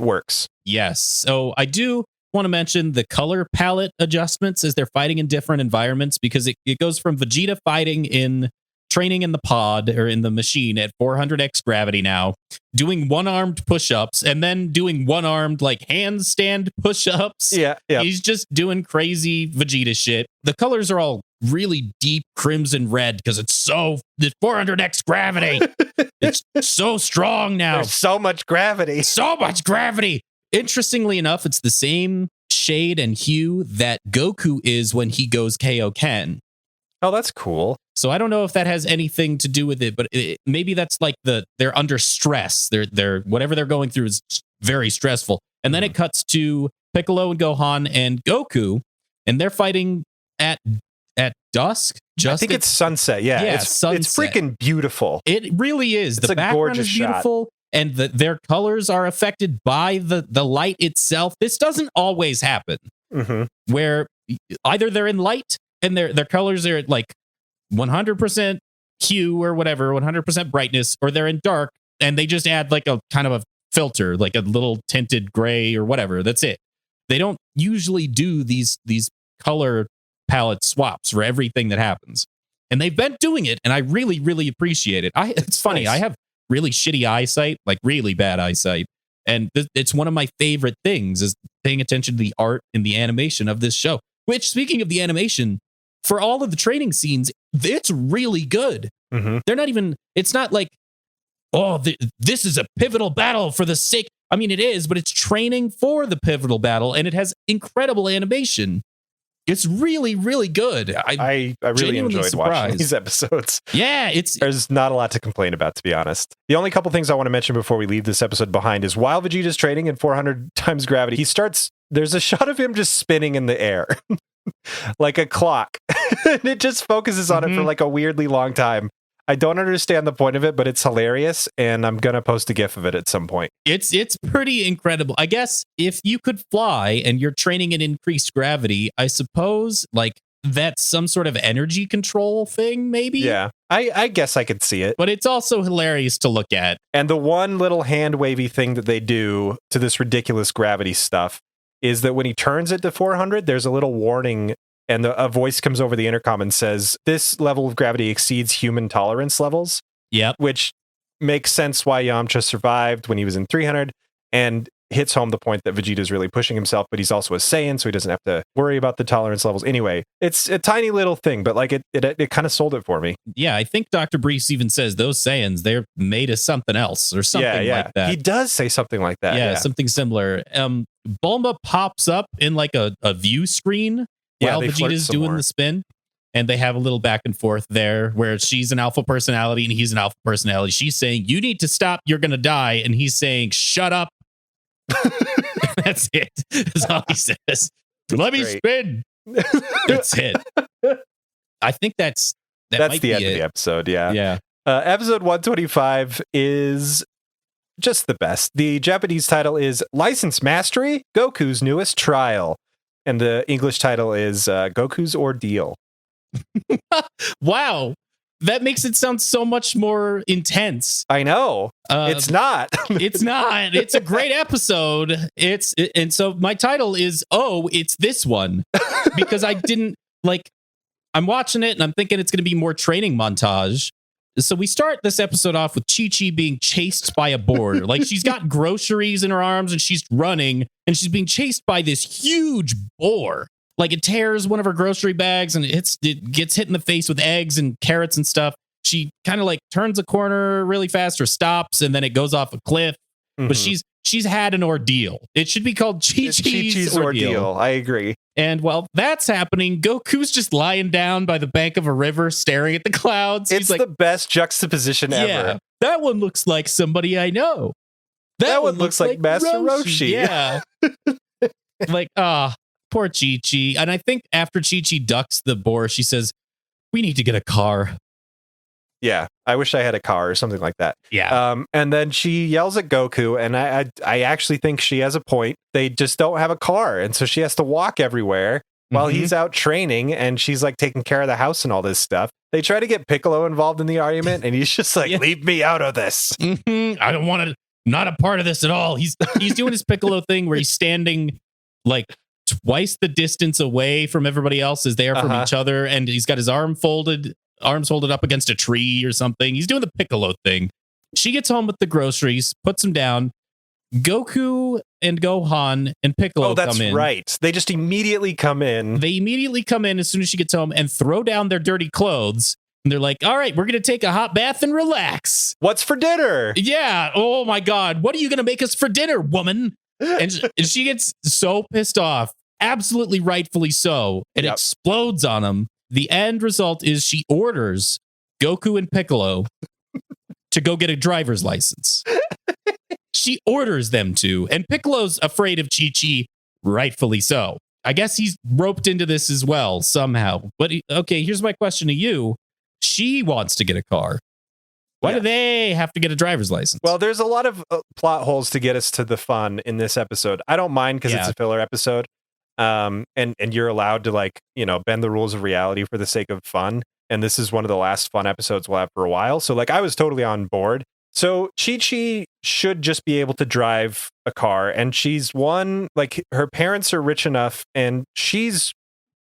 works. Yes. So I do want to mention the color palette adjustments as they're fighting in different environments, because it goes from Vegeta fighting in training in the pod or in the machine at 400x gravity now, doing one-armed push-ups, and then doing one-armed handstand push-ups. Yeah. He's just doing crazy Vegeta shit. The colors are all really deep crimson red because it's 400x gravity. It's so strong now. There's so much gravity. So much gravity. Interestingly enough, it's the same shade and hue that Goku is when he goes Kaioken. Oh, that's cool. So I don't know if that has anything to do with it, but maybe that's they're under stress. They're whatever they're going through is very stressful. And then it cuts to Piccolo and Gohan and Goku, and they're fighting at dusk. I think it's sunset. Yeah, it's sunset. It's freaking beautiful. It really is. It's the a background gorgeous is beautiful, and their colors are affected by the light itself. This doesn't always happen. Where either they're in light and their colors are at 100% hue or whatever, 100% brightness, or they're in dark and they just add a kind of a filter, like a little tinted gray or whatever. That's it. They don't usually do these color palette swaps for everything that happens. And they've been doing it, and I really, really appreciate it. It's funny. Nice. I have really shitty eyesight, really bad eyesight. And it's one of my favorite things is paying attention to the art and the animation of this show. Which, speaking of the animation, for all of the training scenes, it's really good. They're not even, it's not this is a pivotal battle for the sake. I mean, it is, but it's training for the pivotal battle, and it has incredible animation. It's really, really good. I really genuinely enjoyed watching surprised. these episodes. Yeah, There's not a lot to complain about, to be honest. The only couple things I want to mention before we leave this episode behind is while Vegeta's training in 400 times gravity, there's a shot of him just spinning in the air like a clock. And it just focuses on it for like a weirdly long time. I don't understand the point of it, but it's hilarious, and I'm going to post a GIF of it at some point. It's pretty incredible. I guess if you could fly and you're training in increased gravity, I suppose like that's some sort of energy control thing, maybe? Yeah, I guess I could see it. But it's also hilarious to look at. And the one little hand wavy thing that they do to this ridiculous gravity stuff is that when he turns it to 400, there's a little warning, and a voice comes over the intercom and says, this level of gravity exceeds human tolerance levels. Yep. Which makes sense why Yamcha survived when he was in 300, and hits home the point that Vegeta's really pushing himself, but he's also a Saiyan, so he doesn't have to worry about the tolerance levels. Anyway, it's a tiny little thing, but like it kind of sold it for me. Yeah, I think Dr. Brees even says those Saiyans, they're made of something else or something like that. He does say something like that. Yeah, something similar. Bulma pops up in like a view screen while Vegeta's doing the spin. And they have a little back and forth there where she's an alpha personality and he's an alpha personality. She's saying, you need to stop, you're going to die. And he's saying, shut up. That's it. That's all he says. Let me spin. That's it. I think that's the end of the episode. Yeah. Episode 125 is just the best. The Japanese title is License Mastery, Goku's Newest Trial. And the English title is Goku's Ordeal. Wow. That makes it sound so much more intense. I know. It's not. It's not. It's a great episode. And so my title is, it's this one. Because I didn't, I'm watching it and I'm thinking it's going to be more training montage. So we start this episode off with Chi-Chi being chased by a boar. Like she's got groceries in her arms and she's running and she's being chased by this huge boar. Like it tears one of her grocery bags and it gets hit in the face with eggs and carrots and stuff. She kind of like turns a corner really fast or stops and then it goes off a cliff. Mm-hmm. But she's had an ordeal. It should be called Chi-Chi's ordeal. I agree. And while that's happening, Goku's just lying down by the bank of a river staring at the clouds. It's like, the best juxtapozition ever. That one looks like somebody I know. That one looks like Master Roshi. Yeah. Poor Chi-Chi. And I think after Chi-Chi ducks the boar, she says, we need to get a car. Yeah, I wish I had a car or something like that. Yeah. And then she yells at Goku, and I actually think she has a point. They just don't have a car, and so she has to walk everywhere while he's out training, and she's like taking care of the house and all this stuff. They try to get Piccolo involved in the argument, and he's just like, leave me out of this. I don't want to, not a part of this at all. He's doing his Piccolo thing where he's standing like twice the distance away from everybody else is there from each other, and he's got his arms folded up against a tree or something. He's doing the Piccolo thing. She gets home with the groceries, puts them down. Goku and Gohan and Piccolo come in. Oh, that's right. They just immediately come in. They immediately come in as soon as she gets home and throw down their dirty clothes. And they're like, all right, we're going to take a hot bath and relax. What's for dinner? Yeah. Oh, my God. What are you going to make us for dinner, woman? And she gets so pissed off. Absolutely rightfully so. It explodes on him. The end result is she orders Goku and Piccolo to go get a driver's license. She orders them to, and Piccolo's afraid of Chi-Chi, rightfully so. I guess he's roped into this as well, somehow. But, okay, here's my question to you. She wants to get a car. Why do they have to get a driver's license? Well, there's a lot of plot holes to get us to the fun in this episode. I don't mind because it's a filler episode. And you're allowed to bend the rules of reality for the sake of fun. And this is one of the last fun episodes we'll have for a while. So I was totally on board. So Chi-Chi should just be able to drive a car, and she's her parents are rich enough, and she's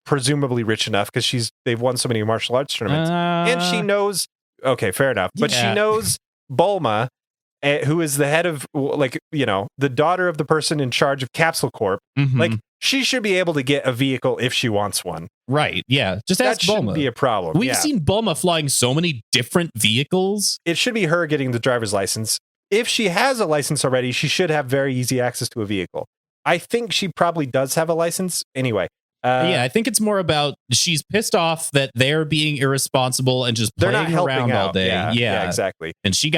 presumably rich enough because they've won so many martial arts tournaments, and she knows. Okay, fair enough, but she knows Bulma, who is the head of the daughter of the person in charge of Capsule Corp. Mm-hmm. She should be able to get a vehicle if she wants one. Right. Yeah. Just ask Bulma. That shouldn't be a problem. We've seen Bulma flying so many different vehicles. It should be her getting the driver's license. If she has a license already, she should have very easy access to a vehicle. I think she probably does have a license. Anyway, Yeah, I think it's more about she's pissed off that they're being irresponsible and just they're not playing helping around out all day. Yeah, exactly. And she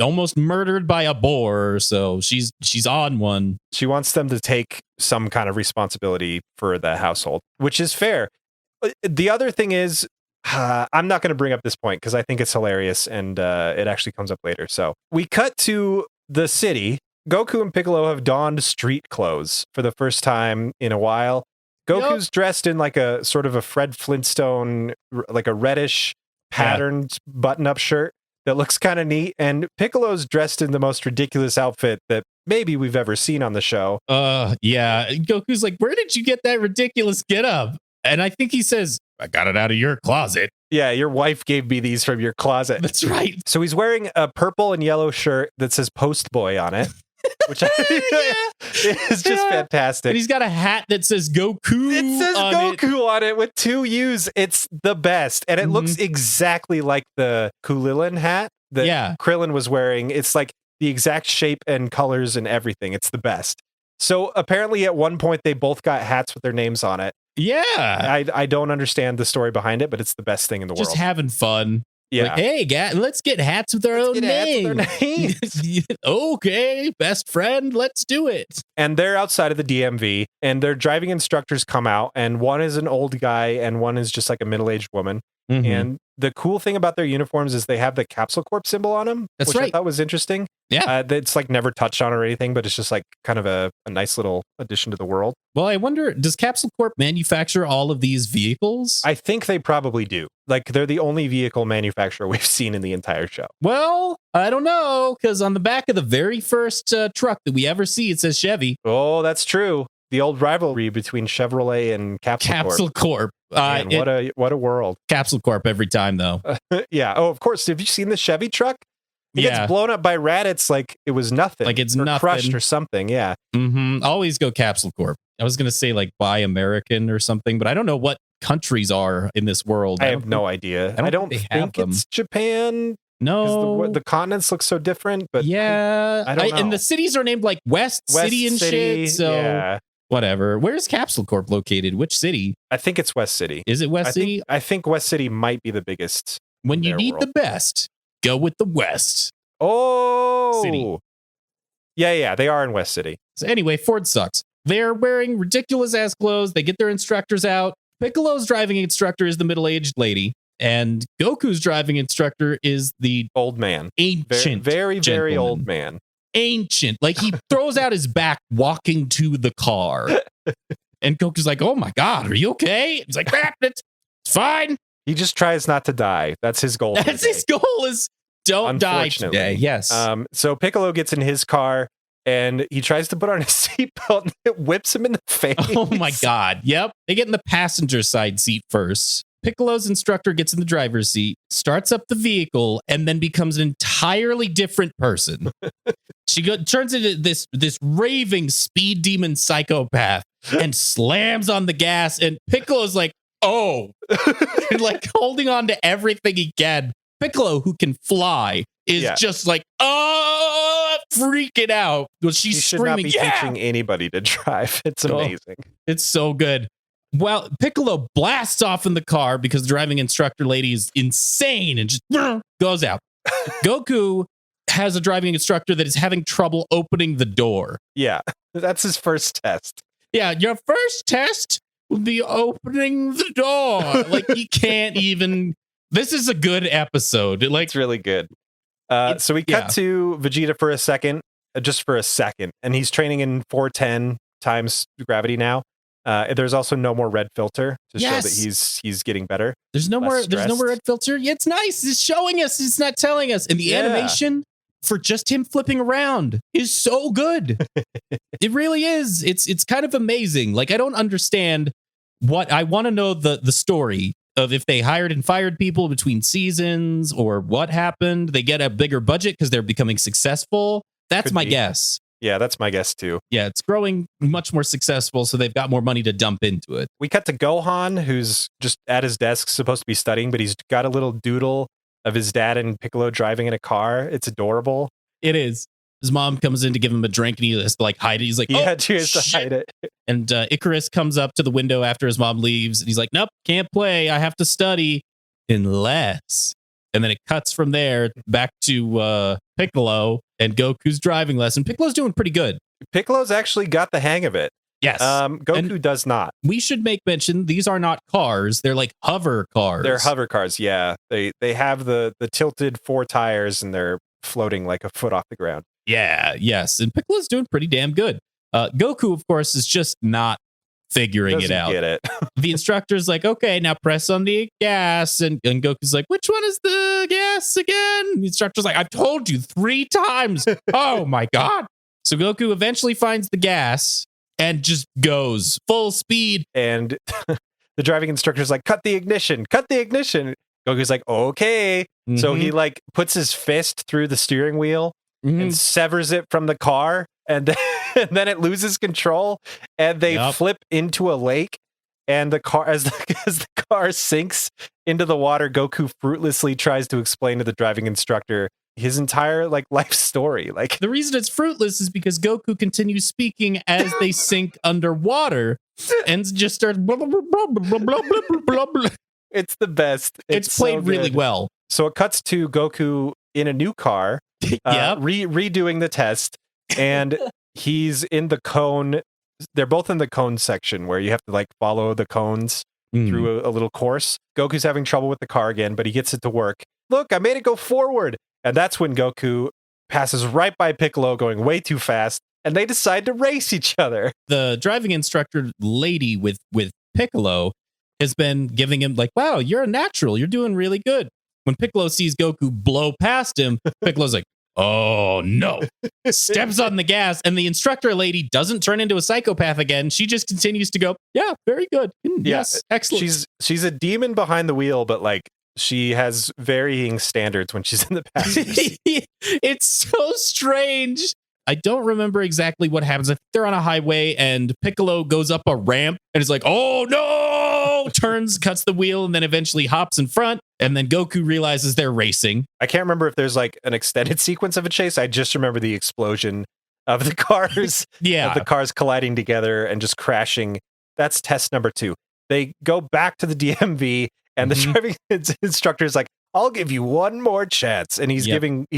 almost murdered by a boar, so she's on one. She wants them to take some kind of responsibility for the household, which is fair. The other thing is, I'm not going to bring up this point because I think it's hilarious and it actually comes up later. So we cut to the city. Goku and Piccolo have donned street clothes for the first time in a while. Goku's dressed in like a sort of a Fred Flintstone, like a reddish patterned button-up shirt that looks kind of neat. And Piccolo's dressed in the most ridiculous outfit that maybe we've ever seen on the show. Yeah. Goku's like, where did you get that ridiculous getup? And I think he says, I got it out of your closet. Yeah, your wife gave me these from your closet. That's right. So he's wearing a purple and yellow shirt that says Post Boy on it, which is just fantastic. And he's got a hat that says Goku. It says Goku on it with 2 U's. It's the best. And it looks exactly like the Kulilin hat that Krillin was wearing. It's like the exact shape and colors and everything. It's the best. So apparently at one point they both got hats with their names on it. Yeah. I don't understand the story behind it, but it's the best thing in the world. Just having fun. Yeah. Like, hey, let's get hats with our own names. Okay, best friend, let's do it. And they're outside of the DMV, and their driving instructors come out, and one is an old guy, and one is just like a middle-aged woman. Mm-hmm. And the cool thing about their uniforms is they have the Capsule Corp symbol on them, which I thought was interesting. Yeah. It's like never touched on or anything, but it's just like kind of a nice little addition to the world. Well, I wonder, does Capsule Corp manufacture all of these vehicles? I think they probably do. Like, they're the only vehicle manufacturer we've seen in the entire show. Well, I don't know, because on the back of the very first truck that we ever see, it says Chevy. Oh, that's true. The old rivalry between Chevrolet and Capsule Corp. Man, what a world. Capsule Corp every time, though. Yeah. Oh, of course. Have you seen the Chevy truck? It gets blown up by Raditz like it was nothing. Like it's nothing. Crushed or something. Yeah. Mm-hmm. Always go Capsule Corp. I was going to say like Buy American or something, but I don't know what countries are in this world. I have no idea. I don't think it's Japan. No. The continents look so different, but yeah. I don't know. And the cities are named like West City and shit. So whatever. Where's Capsule Corp located? Which city? I think it's West City. Is it West City? I think West City might be the biggest. When you need the best, go with the West. Oh, City. Yeah, they are in West City. So anyway, Ford sucks. They're wearing ridiculous ass clothes. They get their instructors out. Piccolo's driving instructor is the middle-aged lady, and Goku's driving instructor is the old man. Ancient, very old man. Ancient. Like he throws out his back walking to the car. And Goku's like, "Oh my God, are you okay?" He's like, "It's fine." He just tries not to die. That's his goal. That's his goal is don't die today. Yes. So Piccolo gets in his car and he tries to put on a seatbelt and it whips him in the face. Oh my God. Yep. They get in the passenger side seat first. Piccolo's instructor gets in the driver's seat, starts up the vehicle, and then becomes an entirely different person. She turns into this raving speed demon psychopath and slams on the gas. And Piccolo's like, oh, and like holding on to everything he can. Piccolo, who can fly, is just like, freaking out. Well, she's screaming. He should not be teaching anybody to drive. It's amazing. It's so good. Well, Piccolo blasts off in the car because the driving instructor lady is insane and just goes out. Goku has a driving instructor that is having trouble opening the door. Yeah, that's his first test. Yeah, your first test will be opening the door. Like, he can't even. This is a good episode. Like, it's really good. So we cut to Vegeta for a second, just for a second, and he's training in 410 times gravity now. There's also no more red filter to show that he's getting better. There's no more red filter. Yeah, it's nice. It's showing us. It's not telling us. And the animation for just him flipping around is so good. It really is. It's kind of amazing. Like, I don't understand what I want to know the story of if they hired and fired people between seasons or what happened. They get a bigger budget because they're becoming successful. That's my guess. Yeah, that's my guess too. Yeah, it's growing much more successful, so they've got more money to dump into it. We cut to Gohan, who's just at his desk, supposed to be studying, but he's got a little doodle of his dad and Piccolo driving in a car. It's adorable. It is. His mom comes in to give him a drink, and he has to like hide it. He's like, He oh, had to shit. hide it. And Icarus comes up to the window after his mom leaves, and he's like, nope, can't play. I have to study unless. And then it cuts from there back to Piccolo and Goku's driving lesson. Piccolo's doing pretty good. Piccolo's actually got the hang of it. Yes. Goku does not. We should make mention, these are not cars. They're like hover cars. They're hover cars, yeah. They have the tilted 4 tires, and they're floating like a foot off the ground. Yeah, yes. And Piccolo's doing pretty damn good. Goku, of course, is just not figuring it out. Get it. The instructor's like, okay, now press on the gas. And Goku's like, which one is the gas again? The instructor's like, I've told you 3 times. Oh my God. So Goku eventually finds the gas and just goes full speed. And the driving instructor's like, cut the ignition. Goku's like, okay. So he like puts his fist through the steering wheel and severs it from the car. And then it loses control, and they flip into a lake. And the car, as the car sinks into the water, Goku fruitlessly tries to explain to the driving instructor his entire like life story. Like, the reason it's fruitless is because Goku continues speaking as they sink underwater, and just starts blah, blah, blah, blah, blah, blah, blah, blah. It's the best. It's played so really well. So it cuts to Goku in a new car, redoing the test, and he's in the cone. They're both in the cone section where you have to like follow the cones through a little course. Goku's having trouble with the car again, but he gets it to work. Look, I made it go forward. And that's when Goku passes right by Piccolo going way too fast, and they decide to race each other. The driving instructor lady with Piccolo has been giving him like, wow, you're a natural. You're doing really good. When Piccolo sees Goku blow past him, Piccolo's like, oh no, steps on the gas, and the instructor lady doesn't turn into a psychopath again. She just continues to go, yeah, very good. Yes, excellent. She's a demon behind the wheel, but like she has varying standards when she's in the passenger seat. It's so strange. I don't remember exactly what happens. I think they're on a highway and Piccolo goes up a ramp and is like, oh no, turns, cuts the wheel, and then eventually hops in front. And then Goku realizes they're racing. I can't remember if there's like an extended sequence of a chase. I just remember the explosion of the cars. Yeah. Of the cars colliding together and just crashing. That's test number 2. They go back to the DMV and the driving instructor is like, I'll give you one more chance. And he's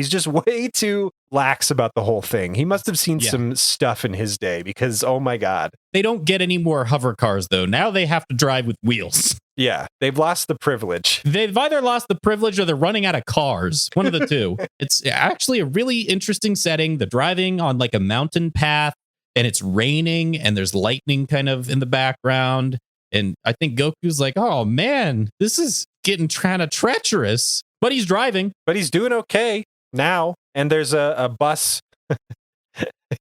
just way too lax about the whole thing. He must have seen some stuff in his day because, oh my God. They don't get any more hover cars, though. Now they have to drive with wheels. Yeah, they've lost the privilege. They've either lost the privilege or they're running out of cars. One of the two. It's actually a really interesting setting. They're driving on like a mountain path and it's raining and there's lightning kind of in the background. And I think Goku's like, oh man, this is getting kind of treacherous. But he's driving. But he's doing okay now. And there's a bus.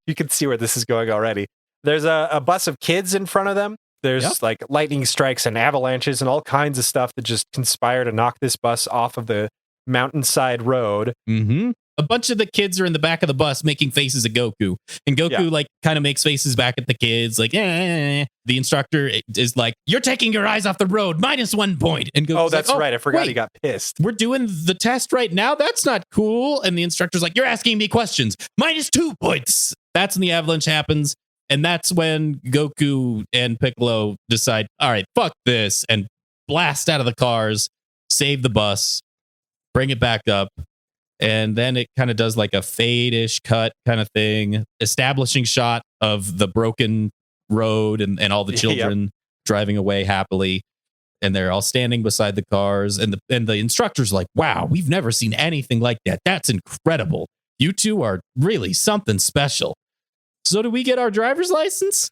You can see where this is going already. There's a bus of kids in front of them. There's like lightning strikes and avalanches and all kinds of stuff that just conspire to knock this bus off of the mountainside road. A bunch of the kids are in the back of the bus making faces at Goku. And Goku like kind of makes faces back at the kids like, eh. The instructor is like, you're taking your eyes off the road, -1 point. And Goku's oh, that's like, right. I forgot he got pissed. We're doing the test right now. That's not cool. And the instructor's like, you're asking me questions. -2 points. That's when the avalanche happens. And that's when Goku and Piccolo decide, all right, fuck this, and blast out of the cars, save the bus, bring it back up. And then it kind of does like a fade-ish cut kind of thing, establishing shot of the broken road and all the children driving away happily. And they're all standing beside the cars. And the instructor's like, wow, we've never seen anything like that. That's incredible. You two are really something special. So do we get our driver's license?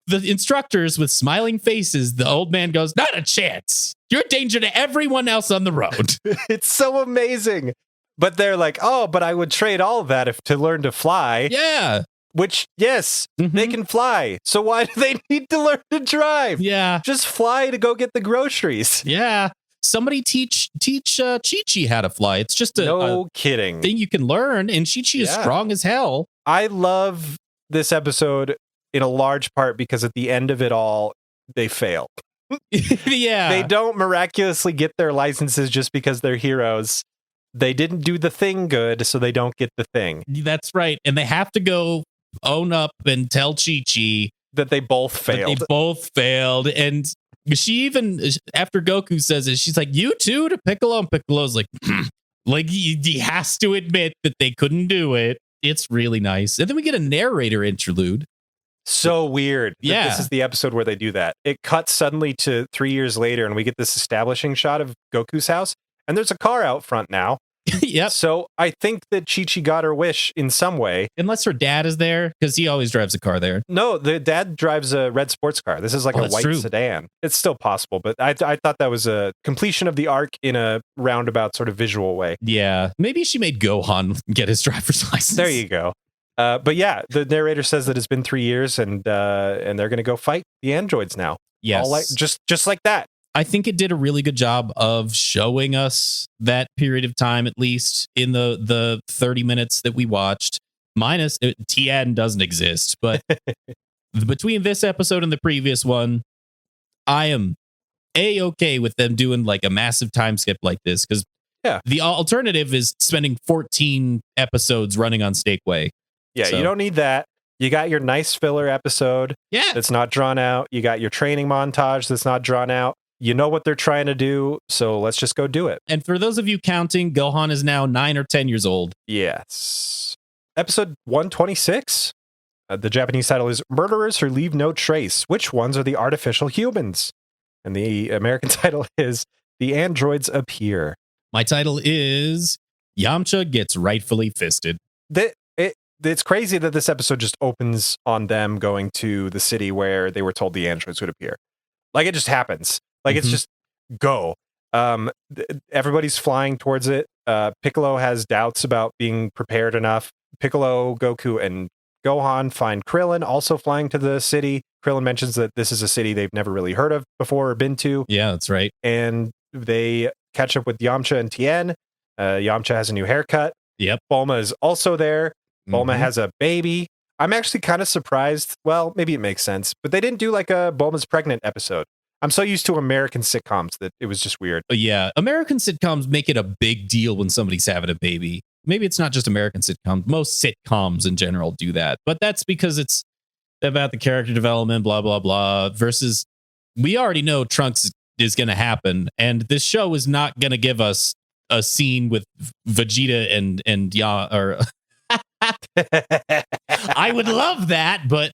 The instructors with smiling faces, the old man goes, not a chance. You're a danger to everyone else on the road. It's so amazing. But they're like, oh, but I would trade all of that to learn to fly. Yeah. Which, yes, they can fly. So why do they need to learn to drive? Yeah. Just fly to go get the groceries. Yeah. Somebody teach Chi-Chi how to fly. It's just a kidding thing you can learn. And Chi-Chi is strong as hell. I love this episode in a large part because at the end of it all, they fail. Yeah. They don't miraculously get their licenses just because they're heroes. They didn't do the thing good, so they don't get the thing. That's right. And they have to go own up and tell Chi-Chi that they both failed. They both failed. And she even, after Goku says it, she's like, you too to Piccolo? And Piccolo's like, like he has to admit that they couldn't do it. It's really nice. And then we get a narrator interlude. So weird. Yeah. This is the episode where they do that. It cuts suddenly to 3 years later, and we get this establishing shot of Goku's house. And there's a car out front now. Yep. So I think that Chi-Chi got her wish in some way. Unless her dad is there, because he always drives a car there. No, the dad drives a red sports car. This is like a white sedan. It's still possible, but I thought that was a completion of the arc in a roundabout sort of visual way. Yeah. Maybe she made Gohan get his driver's license. There you go. But yeah, the narrator says that it's been 3 years and they're going to go fight the androids now. Yes. Just like that. I think it did a really good job of showing us that period of time, at least in the 30 minutes that we watched. Minus Tien doesn't exist, but between this episode and the previous one, I am A-okay with them doing like a massive time skip like this, because the alternative is spending 14 episodes running on Stakeway. Yeah, so. You don't need that. You got your nice filler episode that's not drawn out. You got your training montage that's not drawn out. You know what they're trying to do, so let's just go do it. And for those of you counting, Gohan is now 9 or 10 years old. Yes. Episode 126. The Japanese title is Murderers Who Leave No Trace. Which ones are the artificial humans? And the American title is The Androids Appear. My title is Yamcha Gets Rightfully Fisted. It's crazy that this episode just opens on them going to the city where they were told the androids would appear. Like, it just happens. Like, it's just go. Everybody's flying towards it. Piccolo has doubts about being prepared enough. Piccolo, Goku, and Gohan find Krillin also flying to the city. Krillin mentions that this is a city they've never really heard of before or been to. Yeah, that's right. And they catch up with Yamcha and Tien. Yamcha has a new haircut. Yep. Bulma is also there. Bulma has a baby. I'm actually kind of surprised. Well, maybe it makes sense, but they didn't do like a Bulma's pregnant episode. I'm so used to American sitcoms that it was just weird. Yeah, American sitcoms make it a big deal when somebody's having a baby. Maybe it's not just American sitcoms. Most sitcoms in general do that. But that's because it's about the character development, blah, blah, blah, versus we already know Trunks is going to happen. And this show is not going to give us a scene with Vegeta and I would love that, but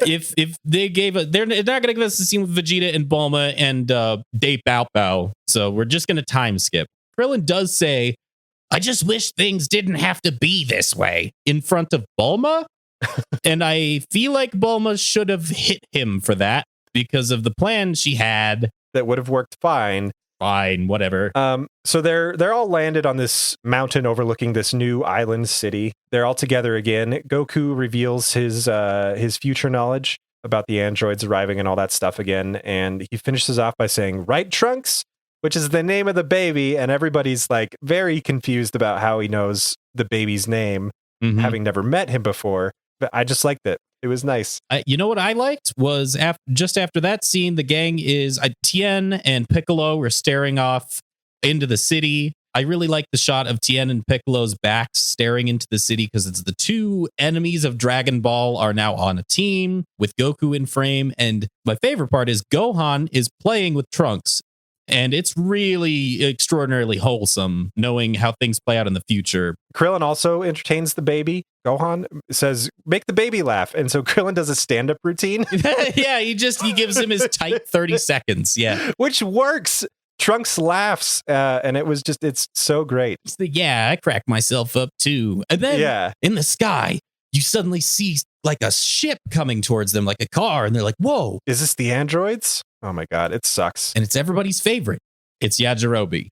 if they gave they're not going to give us a scene with Vegeta and Bulma and Date Bao Bao, so we're just going to time skip. Krillin does say, "I just wish things didn't have to be this way" in front of Bulma, and I feel like Bulma should have hit him for that because of the plan she had. That would have worked fine. Fine, whatever. So they're all landed on this mountain overlooking this new island city. They're all together again. Goku reveals his future knowledge about the androids arriving and all that stuff again, and he finishes off by saying, "Right, Trunks?" which is the name of the baby, and everybody's like very confused about how he knows the baby's name, having never met him before. But I just liked it. It was nice. You know what I liked was just after that scene, the gang is Tien and Piccolo were staring off into the city. I really like the shot of Tien and Piccolo's backs staring into the city because it's the two enemies of Dragon Ball are now on a team with Goku in frame. And my favorite part is Gohan is playing with Trunks. And it's really extraordinarily wholesome knowing how things play out in the future. Krillin also entertains the baby. Gohan says, "Make the baby laugh." And so Krillin does a stand-up routine. Yeah, he gives him his tight 30 seconds. Yeah. Which works. Trunks laughs. And it's so great. Yeah, I crack myself up too. And then in the sky, you suddenly see like a ship coming towards them, like a car. And they're like, whoa. Is this the androids? Oh my God, it sucks. And it's everybody's favorite. It's Yajirobe.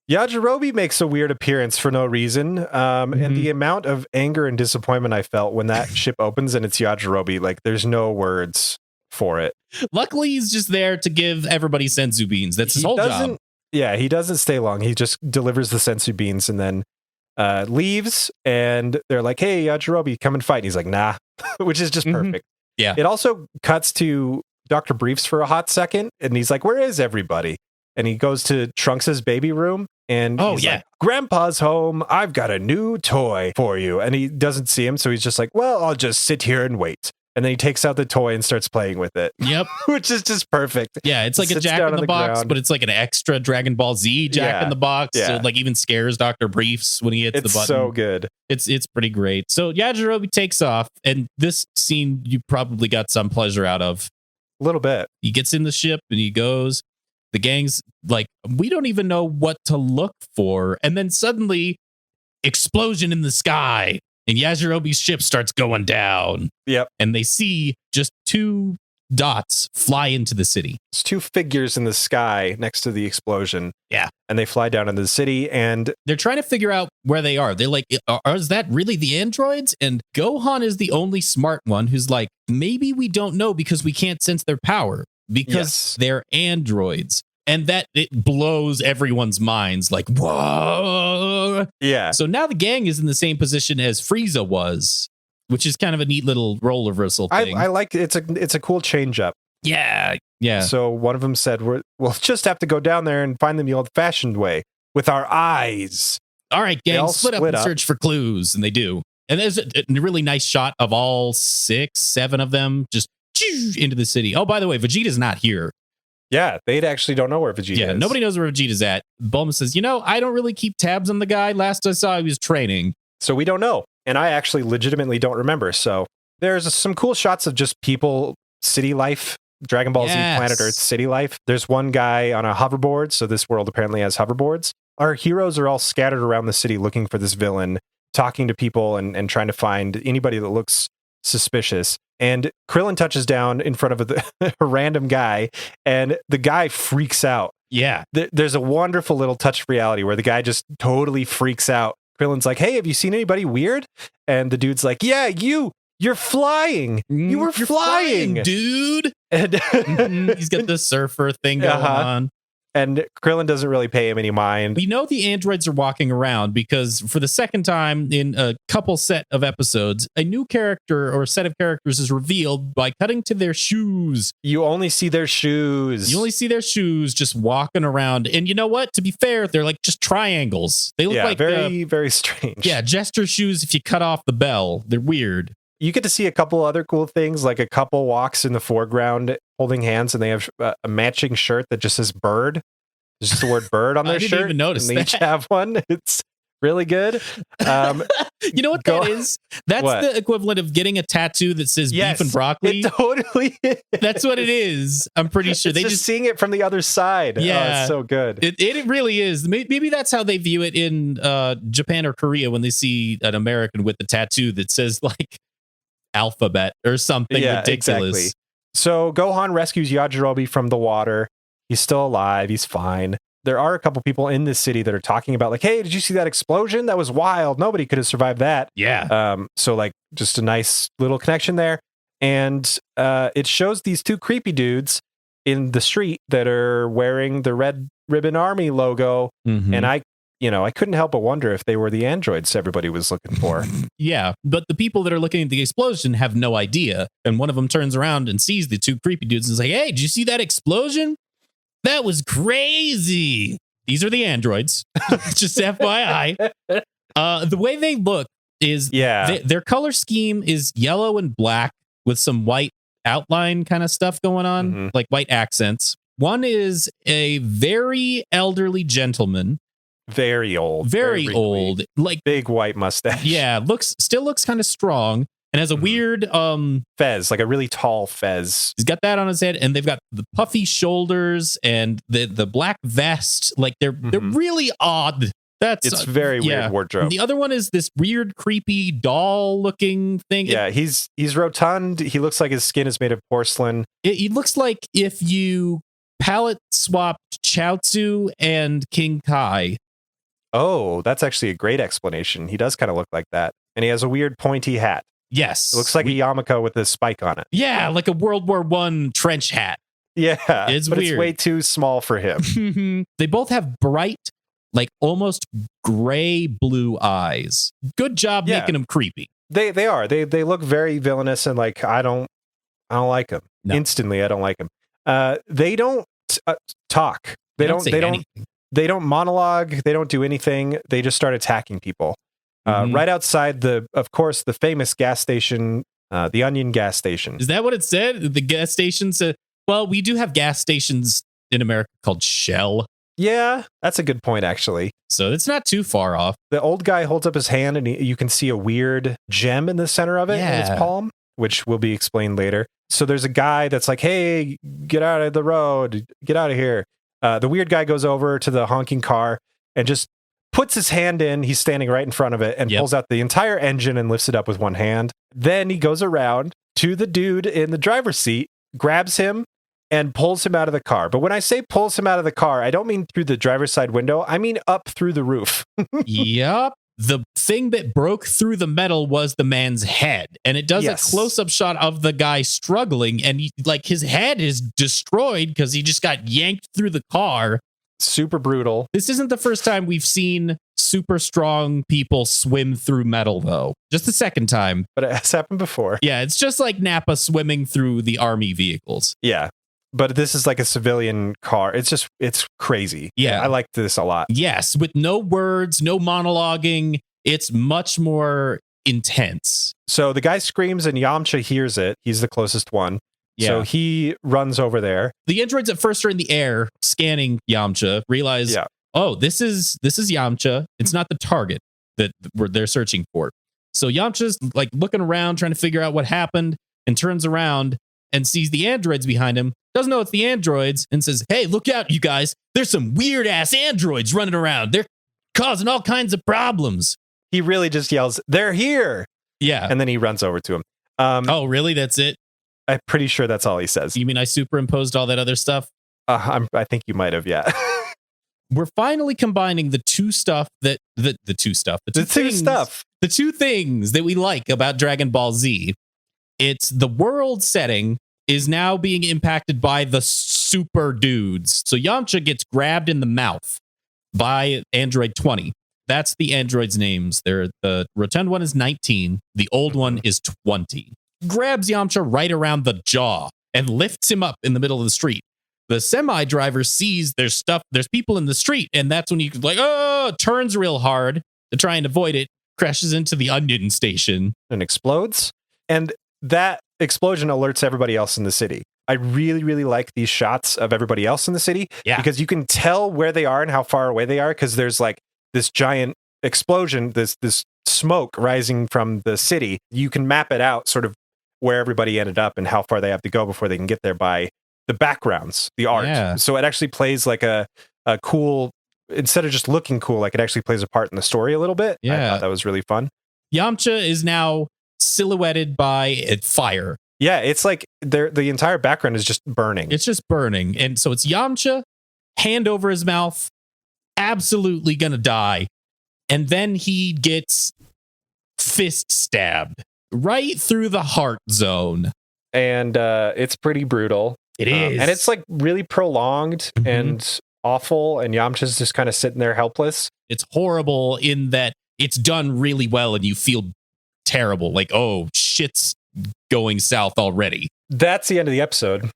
Yajirobe makes a weird appearance for no reason. And the amount of anger and disappointment I felt when that ship opens and it's Yajirobe, like there's no words for it. Luckily, he's just there to give everybody senzu beans. That's his whole job. Yeah, he doesn't stay long. He just delivers the senzu beans and then leaves. And they're like, "Hey, Yajirobe, come and fight." And he's like, "Nah," which is just perfect. Yeah. It also cuts to Dr. Briefs for a hot second. And he's like, "Where is everybody?" and he goes to Trunks' baby room. And he's like, Grandpa's home. I've got a new toy for you. And he doesn't see him. So he's just like, well, I'll just sit here and wait. And then he takes out the toy and starts playing with it. Yep. Which is just perfect. Yeah, it's like a Jack in the Box, but it's like an extra Dragon Ball Z Jack in the Box. Yeah. So it like even scares Dr. Briefs when he hits the button. It's so good. It's pretty great. So Yajirobe takes off, and this scene you probably got some pleasure out of. A little bit. He gets in the ship and he goes. The gang's like, we don't even know what to look for. And then suddenly, explosion in the sky. And Yajirobe's ship starts going down. Yep. And they see just 2 dots fly into the city. It's 2 figures in the sky next to the explosion. Yeah. And they fly down into the city, and they're trying to figure out where they are. They're like, is that really the androids? And Gohan is the only smart one who's like, maybe we don't know because we can't sense their power. Because they're androids. And that it blows everyone's minds like, whoa. Yeah. So now the gang is in the same position as Frieza was, which is kind of a neat little role reversal thing. I like it's a cool change up. Yeah. Yeah. So one of them said, we'll just have to go down there and find them the old fashioned way with our eyes. All right, gang, split up and search for clues. And they do. And there's a really nice shot of all 6, 7 of them just into the city. Oh, by the way, Vegeta's not here. Yeah, they actually don't know where Vegeta is. Yeah, nobody knows where Vegeta's at. Bulma says, I don't really keep tabs on the guy. Last I saw, he was training. So we don't know. And I actually legitimately don't remember. So there's some cool shots of just people, city life, Dragon Ball Z Planet Earth city life. There's one guy on a hoverboard. So this world apparently has hoverboards. Our heroes are all scattered around the city looking for this villain, talking to people and trying to find anybody that looks suspicious. And Krillin touches down in front of a random guy, and the guy freaks out. Yeah. There's a wonderful little touch of reality where the guy just totally freaks out. Krillin's like, hey, have you seen anybody weird? And the dude's like, yeah, you're flying. You were flying, dude. And he's got the surfer thing going on. And Krillin doesn't really pay him any mind. We know the androids are walking around because for the second time in a couple set of episodes, a new character or set of characters is revealed by cutting to their shoes. You only see their shoes. You only see their shoes just walking around. And you know what? To be fair, they're like just triangles. They look like very, very strange. Yeah, gesture shoes if you cut off the bell. They're weird. You get to see a couple other cool things, like a couple walks in the foreground holding hands, and they have a matching shirt that just says bird. There's just the word bird on their shirt. I didn't even notice and they each have one. It's really good. You know what that is? That's the equivalent of getting a tattoo that says beef and broccoli. It totally is. That's what it is. I'm pretty sure. They just seeing it from the other side. Yeah. Oh, it's so good. It really is. Maybe that's how they view it in Japan or Korea when they see an American with a tattoo that says like alphabet or something ridiculous. Exactly. So Gohan rescues Yajirobe from the water. He's still alive. He's fine. There are a couple people in this city that are talking about like, hey, did you see that explosion? That was wild. Nobody could have survived that. Yeah. So like just a nice little connection there. And it shows these 2 creepy dudes in the street that are wearing the Red Ribbon Army logo. Mm-hmm. And I couldn't help but wonder if they were the androids everybody was looking for. Yeah, but the people that are looking at the explosion have no idea. And one of them turns around and sees the 2 creepy dudes and is like, hey, did you see that explosion? That was crazy. These are the androids. Just FYI. The way they look is their color scheme is yellow and black with some white outline kind of stuff going on, like white accents. One is a very elderly gentleman. Very old. Very old. Like big white mustache. Yeah, still looks kind of strong. And has a weird fez, like a really tall fez. He's got that on his head, and they've got the puffy shoulders and the black vest. Like they're really odd. It's very weird wardrobe. The other one is this weird, creepy doll looking thing. Yeah, he's rotund. He looks like his skin is made of porcelain. It looks like if you palette swapped Chaozu and King Kai. Oh, that's actually a great explanation. He does kind of look like that. And he has a weird pointy hat. Yes. It looks like a yarmulke with a spike on it. Yeah, like a World War I trench hat. Yeah. It's weird. It's way too small for him. They both have bright, like almost gray blue eyes. Good job making them creepy. They are. They look very villainous and like I don't like them. No. Instantly, I don't like them. They don't talk. They say don't anything. they don't monologue. They don't do anything. They just start attacking people. Right outside of course, the famous gas station, the Onion gas station. Is that what it said? The gas station said, well, we do have gas stations in America called Shell. Yeah, that's a good point, actually. So it's not too far off. The old guy holds up his hand and you can see a weird gem in the center of it in his palm, which will be explained later. So there's a guy that's like, hey, get out of the road. Get out of here. The weird guy goes over to the honking car and just puts his hand in. He's standing right in front of it and pulls out the entire engine and lifts it up with one hand. Then he goes around to the dude in the driver's seat, grabs him, and pulls him out of the car. But when I say pulls him out of the car, I don't mean through the driver's side window. I mean up through the roof. Yep. The thing that broke through the metal was the man's head. And it does a close-up shot of the guy struggling. And his head is destroyed because he just got yanked through the car. Super brutal. This isn't the first time we've seen super strong people swim through metal, though. Just the second time. But it has happened before. Yeah, it's just like Nappa swimming through the army vehicles. Yeah. But this is like a civilian car. It's crazy. Yeah. I like this a lot. Yes, with no words, no monologuing. It's much more intense. So the guy screams and Yamcha hears it. He's the closest one. Yeah. So he runs over there. The androids at first are in the air scanning Yamcha, realize, oh, this is Yamcha. It's not the target that they're searching for. So Yamcha's like looking around, trying to figure out what happened, and turns around and sees the androids behind him. Doesn't know it's the androids and says, hey, look out, you guys. There's some weird ass androids running around. They're causing all kinds of problems. He really just yells, they're here. Yeah. And then he runs over to him. Oh, really? That's it? I'm pretty sure that's all he says. You mean I superimposed all that other stuff? I think you might have, yeah. We're finally combining the two things that we like about Dragon Ball Z. It's the world setting is now being impacted by the super dudes. So Yamcha gets grabbed in the mouth by Android 20. That's the android's names. The rotund one is 19. The old one is 20. Grabs Yamcha right around the jaw and lifts him up in the middle of the street. The semi driver sees there's people in the street, and that's when he turns real hard to try and avoid it, crashes into the Onion station and explodes. And that explosion alerts everybody else in the city. I really, really like these shots of everybody else in the city because you can tell where they are and how far away they are because there's like this giant explosion, this smoke rising from the city. You can map it out sort of where everybody ended up and how far they have to go before they can get there by the backgrounds, the art. Yeah. So it actually plays like a cool, instead of just looking cool, like it actually plays a part in the story a little bit. Yeah. I thought that was really fun. Yamcha is now silhouetted by fire. Yeah, it's like the entire background is just burning. It's just burning. And so it's Yamcha, hand over his mouth, absolutely gonna die. And then he gets fist stabbed right through the heart zone. And it's pretty brutal. It is. And it's like really prolonged and awful. And Yamcha's just kind of sitting there helpless. It's horrible in that it's done really well and you feel terrible. Like, oh, shit's going south already. That's the end of the episode.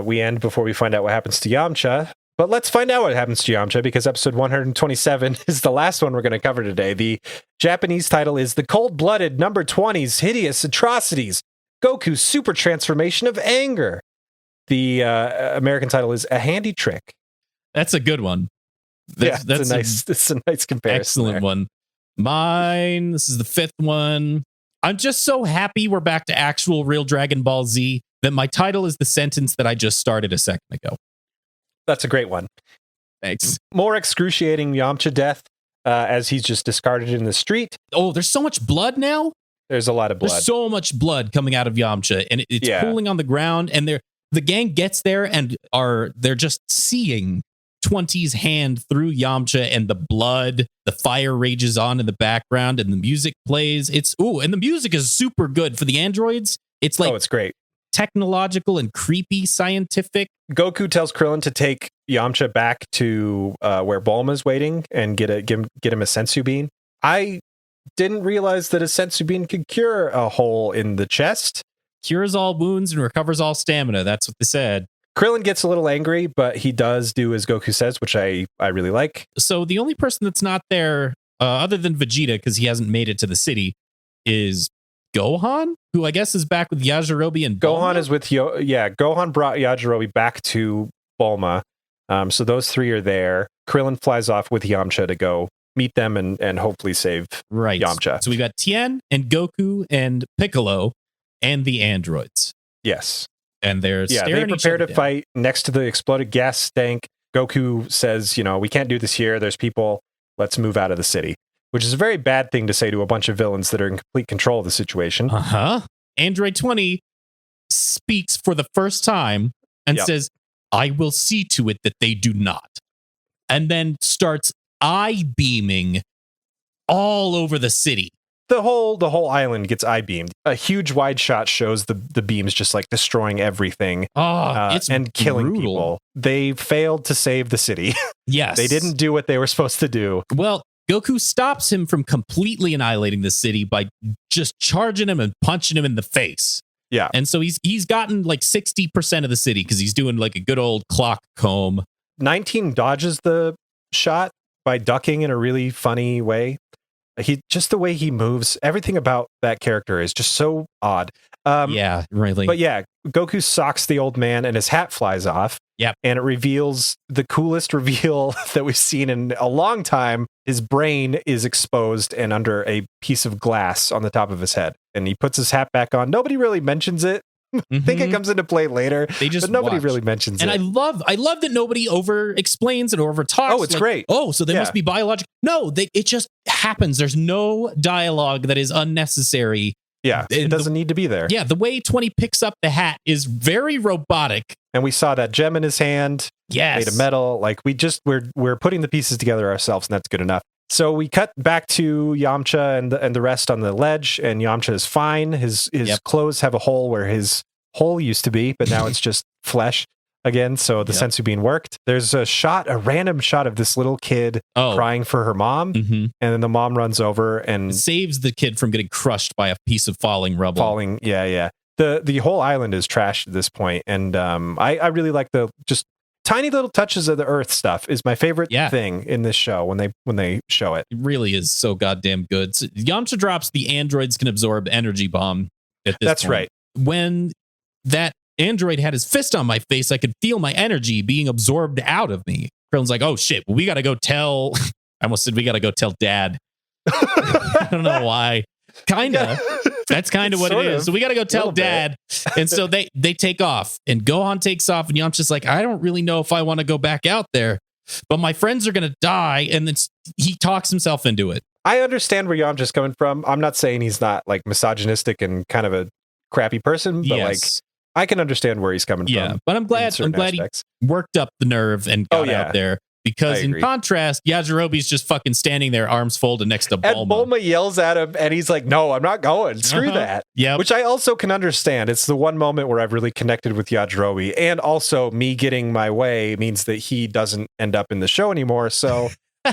We end before we find out what happens to Yamcha. But let's find out what happens to Yamcha because episode 127 is the last one we're going to cover today. The Japanese title is The Cold-Blooded Number 20's Hideous Atrocities, Goku's Super Transformation of Anger. The American title is A Handy Trick. That's a good one. That's a nice comparison. Excellent one. Mine, this is the fifth one. I'm just so happy we're back to actual real Dragon Ball Z that my title is the sentence that I just started a second ago. That's a great one. Thanks. More excruciating Yamcha death as he's just discarded in the street. Oh, there's so much blood now. There's a lot of blood. There's so much blood coming out of Yamcha, and it's pooling on the ground. And the gang gets there, and they're just seeing 20's hand through Yamcha, and the blood. The fire rages on in the background, and the music plays. And the music is super good for the androids. It's like it's great. Technological and creepy scientific. Goku tells Krillin to take Yamcha back to where Bulma's waiting and get him a sensu bean. I didn't realize that a sensu bean could cure a hole in the chest. Cures all wounds and recovers all stamina. That's what they said. Krillin gets a little angry, but he does do as Goku says, which I really like. So the only person that's not there, other than Vegeta, because he hasn't made it to the city, is Gohan, who I guess is back with Yajirobe and Bulma? Gohan is with Gohan brought Yajirobe back to Bulma. So those three are there. Krillin flies off with Yamcha to go meet them and hopefully save Yamcha. So we got Tien and Goku and Piccolo and the androids. Yes. And they're they prepare to fight next to the exploded gas tank. Goku says, we can't do this here. There's people. Let's move out of the city, which is a very bad thing to say to a bunch of villains that are in complete control of the situation. Android 20 speaks for the first time and says, I will see to it that they do not. And then starts eye-beaming all over the city. The whole island gets eye-beamed. A huge wide shot shows the beams just like destroying everything and killing people. They failed to save the city. Yes. They didn't do what they were supposed to do. Well, Goku stops him from completely annihilating the city by just charging him and punching him in the face. Yeah. And so he's gotten like 60% of the city because he's doing like a good old clock comb. 19 dodges the shot by ducking in a really funny way. Just the way he moves, everything about that character is just so odd. Really. But yeah, Goku socks the old man and his hat flies off. Yep. And it reveals the coolest reveal that we've seen in a long time. His brain is exposed and under a piece of glass on the top of his head. And he puts his hat back on. Nobody really mentions it. I think it comes into play later. But nobody really mentions it. And I love that nobody over explains it or over talks. Oh, it's great. Oh, so they must be biological. No, it just happens. There's no dialogue that is unnecessary. Yeah, it doesn't need to be there. Yeah, the way 20 picks up the hat is very robotic. And we saw that gem in his hand. Yes. Made of metal. Like we're putting the pieces together ourselves, and that's good enough. So we cut back to Yamcha and the rest on the ledge, and Yamcha is fine. His clothes have a hole where his hole used to be, but now it's just flesh again. So the sensu being worked. There's a random shot of this little kid crying for her mom, and then the mom runs over and saves the kid from getting crushed by a piece of falling rubble. The whole island is trashed at this point, and I really like the just tiny little touches of the Earth stuff is my favorite thing in this show when they show it. It really is so goddamn good. So Yamcha drops the androids can absorb energy bomb at this That's point. right. When that android had his fist on my face, I could feel my energy being absorbed out of me. Krillin's like, oh shit, well, we got to go tell, I almost said we got to go tell dad. I don't know why. Kinda. That's kind of what it is. So we got to go tell dad. And so they take off and Gohan takes off and Yamcha's like, I don't really know if I want to go back out there, but my friends are going to die. And then he talks himself into it. I understand where Yamcha's coming from. I'm not saying he's not like misogynistic and kind of a crappy person, but like I can understand where he's coming from. But I'm glad he worked up the nerve and got out there. Because in contrast, Yajirobe's just fucking standing there, arms folded next to Bulma. And Bulma yells at him, and he's like, no, I'm not going. Screw that. Yeah. Which I also can understand. It's the one moment where I've really connected with Yajirobe. And also, me getting my way means that he doesn't end up in the show anymore. So,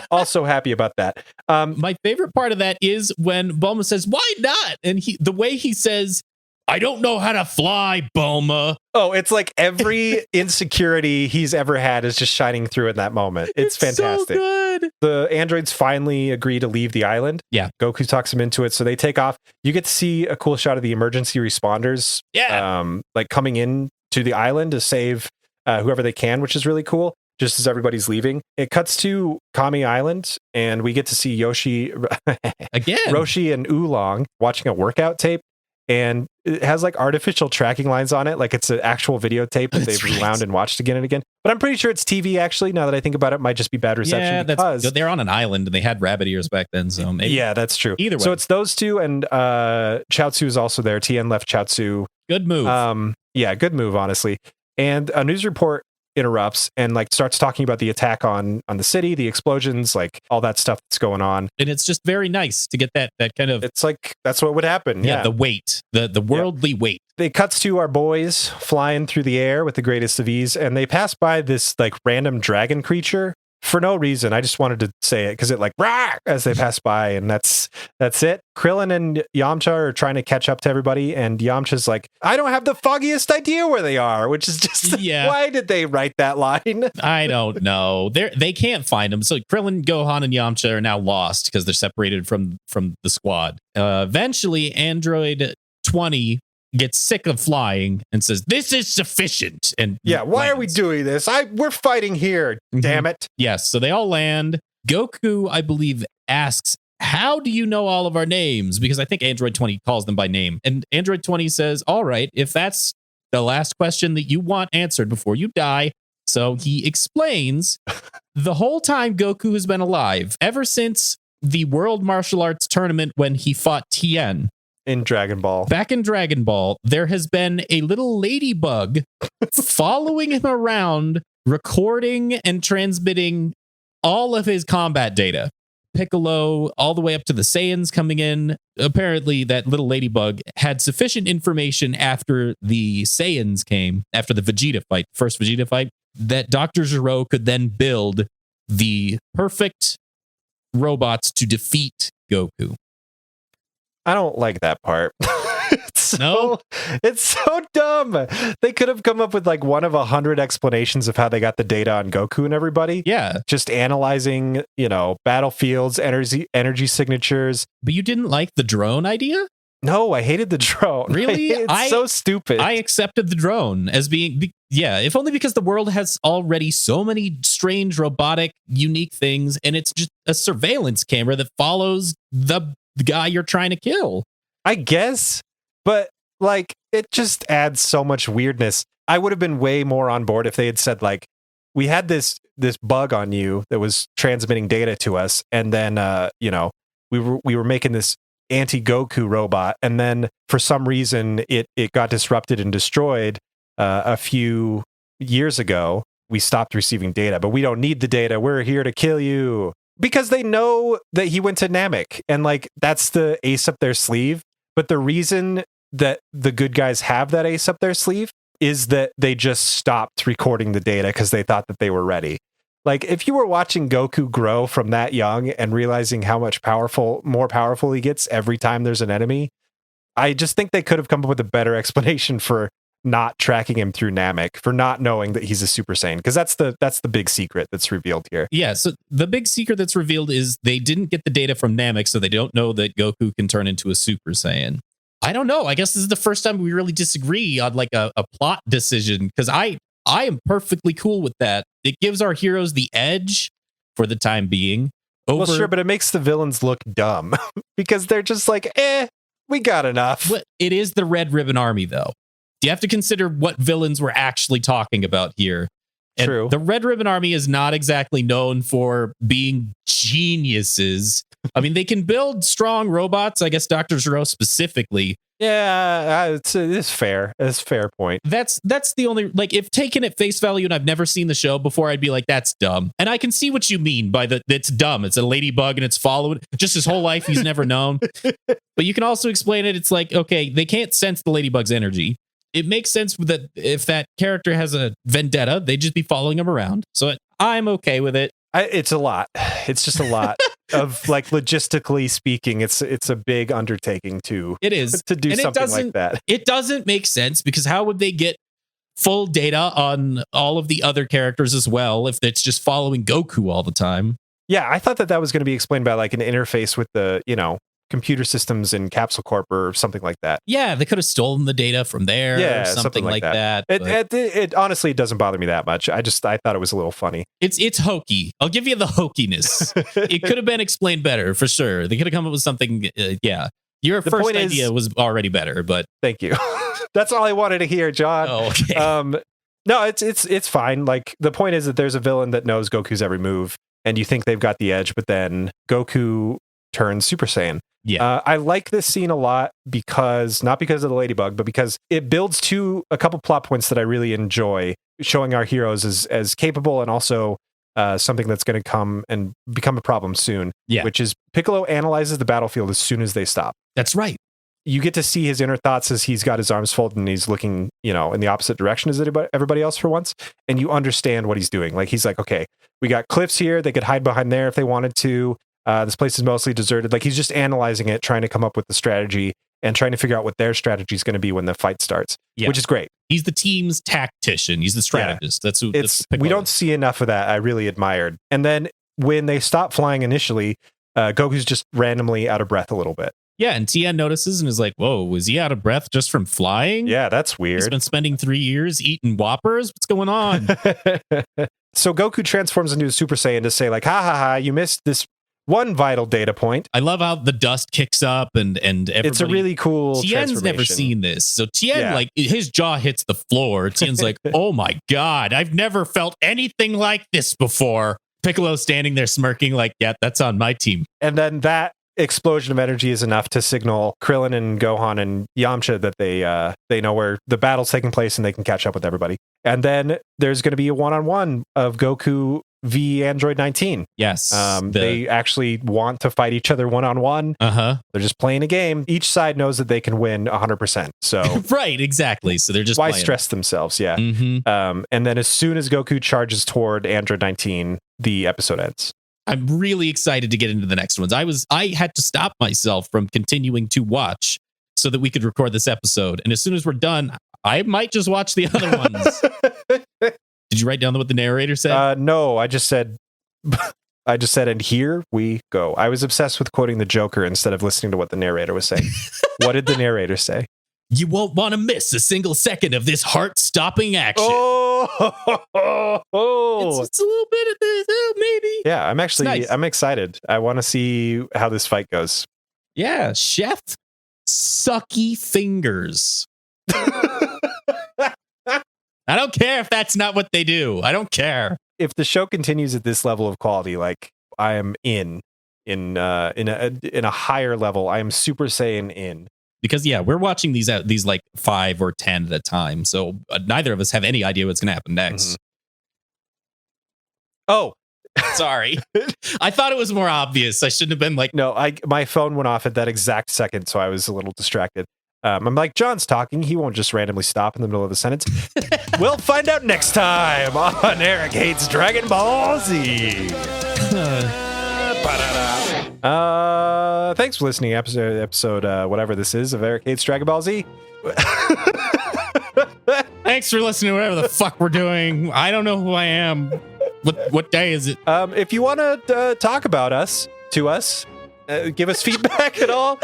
also happy about that. My favorite part of that is when Bulma says, why not? And the way he says, I don't know how to fly, Bulma. Oh, it's like every insecurity he's ever had is just shining through in that moment. It's fantastic. So good. The androids finally agree to leave the island. Yeah. Goku talks them into it. So they take off. You get to see a cool shot of the emergency responders. Yeah. Like coming in to the island to save whoever they can, which is really cool. Just as everybody's leaving. It cuts to Kami Island, and we get to see Roshi and Oolong watching a workout tape. And it has like artificial tracking lines on it, like it's an actual videotape that they've rewound and watched again and again. But I'm pretty sure it's TV actually. Now that I think about it, might just be bad reception. Yeah, that's they're on an island and they had rabbit ears back then. So maybe. Yeah, that's true. Either way, so it's those two, and Chaozu is also there. Tien left Chaozu. Good move. Good move, honestly. And a news report interrupts and like starts talking about the attack on the city, the explosions, like all that stuff that's going on. And it's just very nice to get that kind of. It's like that's what would happen. Yeah, the weight, the worldly weight. It cuts to our boys flying through the air with the greatest of ease, and they pass by this like random dragon creature for no reason. I just wanted to say it because it like rah as they pass by, and that's it. Krillin and Yamcha are trying to catch up to everybody, and Yamcha's like, I don't have the foggiest idea where they are, which is just why did they write that line? I don't know. They can't find them. So Krillin, Gohan, and Yamcha are now lost because they're separated from the squad. Eventually, Android 20 gets sick of flying and says, "This is sufficient." And why are we doing this? We're fighting here. Damn it. Yes. So they all land. Goku, I believe, asks, "How do you know all of our names?" Because I think Android 20 calls them by name. And Android 20 says, "All right, if that's the last question that you want answered before you die." So he explains the whole time Goku has been alive, ever since the World Martial Arts Tournament when he fought Tien. In Dragon Ball. Back in Dragon Ball, there has been a little ladybug following him around, recording and transmitting all of his combat data. Piccolo, all the way up to the Saiyans coming in. Apparently, that little ladybug had sufficient information after the Saiyans came, after the Vegeta fight, first Vegeta fight, that Dr. Gero could then build the perfect robots to defeat Goku. I don't like that part. It's so dumb. They could have come up with like one of 100 explanations of how they got the data on Goku and everybody. Yeah. Just analyzing, battlefields, energy signatures. But you didn't like the drone idea? No, I hated the drone. Really? It's so stupid. I accepted the drone as being, if only because the world has already so many strange, robotic, unique things, and it's just a surveillance camera that follows the guy you're trying to kill. I guess, but like it just adds so much weirdness. I would have been way more on board if they had said like, we had this bug on you that was transmitting data to us, and then we were making this anti-Goku robot, and then for some reason it got disrupted and destroyed a few years ago. We stopped receiving data, but we don't need the data. We're here to kill you. Because they know that he went to Namek, and like that's the ace up their sleeve. But the reason that the good guys have that ace up their sleeve is that they just stopped recording the data because they thought that they were ready. Like if you were watching Goku grow from that young and realizing how much more powerful he gets every time there's an enemy, I just think they could have come up with a better explanation for not tracking him through Namek, for not knowing that he's a Super Saiyan, because that's the big secret that's revealed here. Yeah, so the big secret that's revealed is they didn't get the data from Namek, so they don't know that Goku can turn into a Super Saiyan. I don't know. I guess this is the first time we really disagree on like a plot decision, because I am perfectly cool with that. It gives our heroes the edge for the time being. Well, sure, but it makes the villains look dumb because they're just like, we got enough. But it is the Red Ribbon Army, though. You have to consider what villains we're actually talking about here. And true. The Red Ribbon Army is not exactly known for being geniuses. I mean, they can build strong robots. I guess Dr. Gero specifically. Yeah, it's fair. It's a fair point. That's the only, like, if taken at face value and I've never seen the show before, I'd be like, that's dumb. And I can see what you mean by it's dumb. It's a ladybug and it's followed just his whole life. He's never known. But you can also explain it. It's like, okay, they can't sense the ladybug's energy. It makes sense that if that character has a vendetta, they'd just be following him around. So I'm okay with it. It's a lot. It's just a lot of, like, logistically speaking, it's a big undertaking to do and something like that. It doesn't make sense because how would they get full data on all of the other characters as well if it's just following Goku all the time? Yeah, I thought that was going to be explained by like an interface with the, computer systems in Capsule Corp or something like that. Yeah, they could have stolen the data from there or something like that. It honestly, it doesn't bother me that much. I thought it was a little funny. It's hokey. I'll give you the hokiness. It could have been explained better for sure. They could have come up with something. Your first idea was already better, but thank you. That's all I wanted to hear, John. Oh, okay. No, it's fine. Like the point is that there's a villain that knows Goku's every move, and you think they've got the edge, but then Goku turns Super Saiyan. Yeah, I like this scene a lot not because of the ladybug, but because it builds to a couple plot points that I really enjoy, showing our heroes as capable and also something that's going to come and become a problem soon. Yeah, which is Piccolo analyzes the battlefield as soon as they stop. That's right. you get to see his inner thoughts as he's got his arms folded and he's looking, in the opposite direction as everybody else for once. And you understand what he's doing. Like, he's like, okay, we got cliffs here. They could hide behind there if they wanted to. This place is mostly deserted. Like, he's just analyzing it, trying to come up with the strategy and trying to figure out what their strategy is going to be when the fight starts, which is great. He's the team's tactician. He's the strategist. That's who we don't see enough of that. I really admired. And then when they stop flying initially, Goku's just randomly out of breath a little bit. Yeah, and Tien notices and is like, whoa, was he out of breath just from flying? Yeah, that's weird. He's been spending 3 years eating Whoppers? What's going on? So Goku transforms into a Super Saiyan to say, like, ha ha ha, you missed this one vital data point. I love how the dust kicks up and everybody... It's a really cool Tien's never seen this. So Tien, like, his jaw hits the floor. Tien's like, oh my God, I've never felt anything like this before. Piccolo standing there smirking like, yeah, that's on my team. And then that explosion of energy is enough to signal Krillin and Gohan and Yamcha that they know where the battle's taking place and they can catch up with everybody. And then there's going to be a one-on-one of Goku v Android 19. Yes. They actually want to fight each other one-on-one. They're just playing a game. Each side knows that they can win 100%. So right, exactly. So they're just why stress themselves? Yeah. And then as soon as Goku charges toward Android 19, the episode ends. I'm really excited to get into the next ones. I had to stop myself from continuing to watch so that we could record this episode. And as soon as we're done, I might just watch the other ones. Did you write down what the narrator said? No, I just said, and here we go. I was obsessed with quoting the Joker instead of listening to what the narrator was saying. What did the narrator say? You won't want to miss a single second of this heart-stopping action. It's a little bit of this, maybe. Yeah, I'm excited. I want to see how this fight goes. Yeah, Chef Sucky Fingers. I don't care if that's not what they do. I don't care. If the show continues at this level of quality, like, I am in a higher level. I am Super Saiyan in. Because we're watching these like 5 or 10 at a time, so neither of us have any idea what's going to happen next. Oh, sorry. I thought it was more obvious. I shouldn't have been like... No, my phone went off at that exact second, so I was a little distracted. I'm like, John's talking. He won't just randomly stop in the middle of the sentence. We'll find out next time on Eric Hates Dragon Ball Z. Thanks for listening. Episode whatever this is of Eric Hates Dragon Ball Z. Thanks for listening to whatever the fuck we're doing. I don't know who I am. What day is it? If you want to talk about us, give us feedback at all,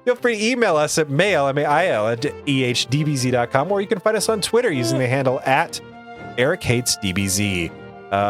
feel free to email us at mail@ehdbz.com, or you can find us on Twitter using the handle @EricHatesDBZ.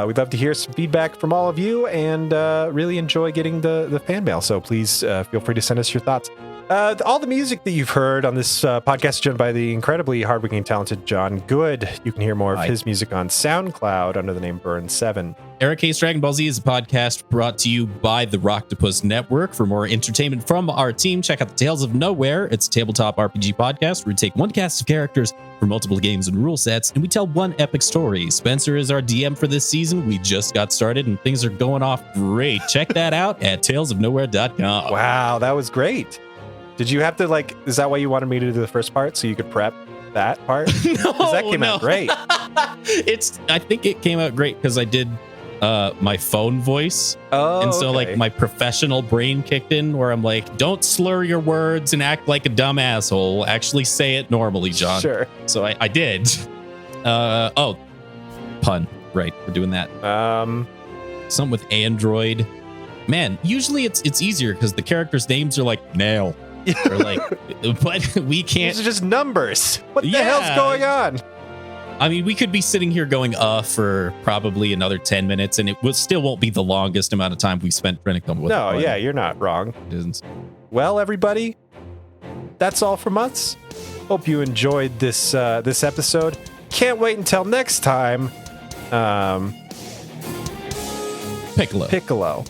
We'd love to hear some feedback from all of you and really enjoy getting the fan mail. So please feel free to send us your thoughts. All the music that you've heard on this podcast is done by the incredibly hardworking and talented John Good. You can hear more of his music on SoundCloud under the name Burn7. Eric Hates Dragon Ball Z is a podcast brought to you by the Rocktopus Network. For more entertainment from our team, check out the Tales of Nowhere. It's a tabletop RPG podcast where we take one cast of characters for multiple games and rule sets, and we tell one epic story. Spencer is our DM for this season. We just got started, and things are going off great. Check that out at talesofnowhere.com. Wow, that was great. Did you have to, is that why you wanted me to do the first part, so you could prep that part? No, that came out great. I think it came out great because I did my phone voice. Oh, and so okay. my professional brain kicked in where I'm like, don't slur your words and act like a dumb asshole. Actually say it normally, John. Sure. So I did. Pun. Right. We're doing that. Something with Android. Man, usually it's easier because the characters' names are like Nail. Or but we can't. These are just numbers. What the hell's going on? I mean, we could be sitting here going for probably another 10 minutes, and it still won't be the longest amount of time we spent trying to come with. No, yeah, you're not wrong. It isn't. Well, everybody, that's all from us. Hope you enjoyed this episode. Can't wait until next time. Piccolo.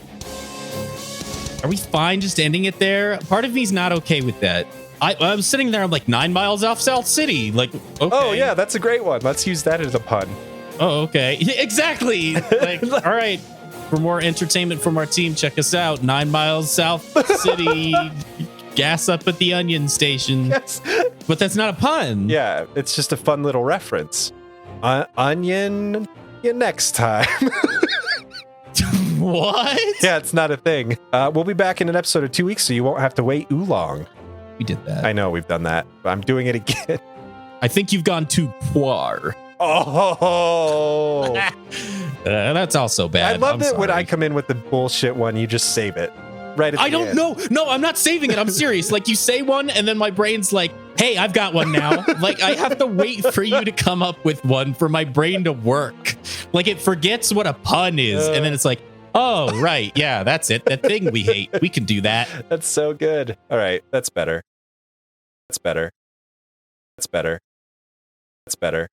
Are we fine just ending it there? Part of me's not okay with that. I was sitting there, I'm like 9 miles off South City. Like, okay. Oh, yeah, that's a great one. Let's use that as a pun. Oh, okay. Exactly. All right. For more entertainment from our team, check us out. 9 miles South City. gas up at the onion station. Yes. But that's not a pun. Yeah, it's just a fun little reference. Onion you next time. What? Yeah, it's not a thing. We'll be back in an episode of 2 weeks, so you won't have to wait too long. We did that. I know we've done that. But I'm doing it again. I think you've gone too far. Oh, that's also bad. I love I'm that when sorry. I come in with the bullshit one, you just save it right at the I don't end. know. No, I'm not saving it. I'm serious. Like, you say one, and then my brain's like, hey, I've got one now. Like, I have to wait for you to come up with one for my brain to work. Like, it forgets what a pun is, and then it's like, oh, right. Yeah, that's it. That thing we hate. We can do that. That's so good. All right, that's better. That's better. That's better. That's better.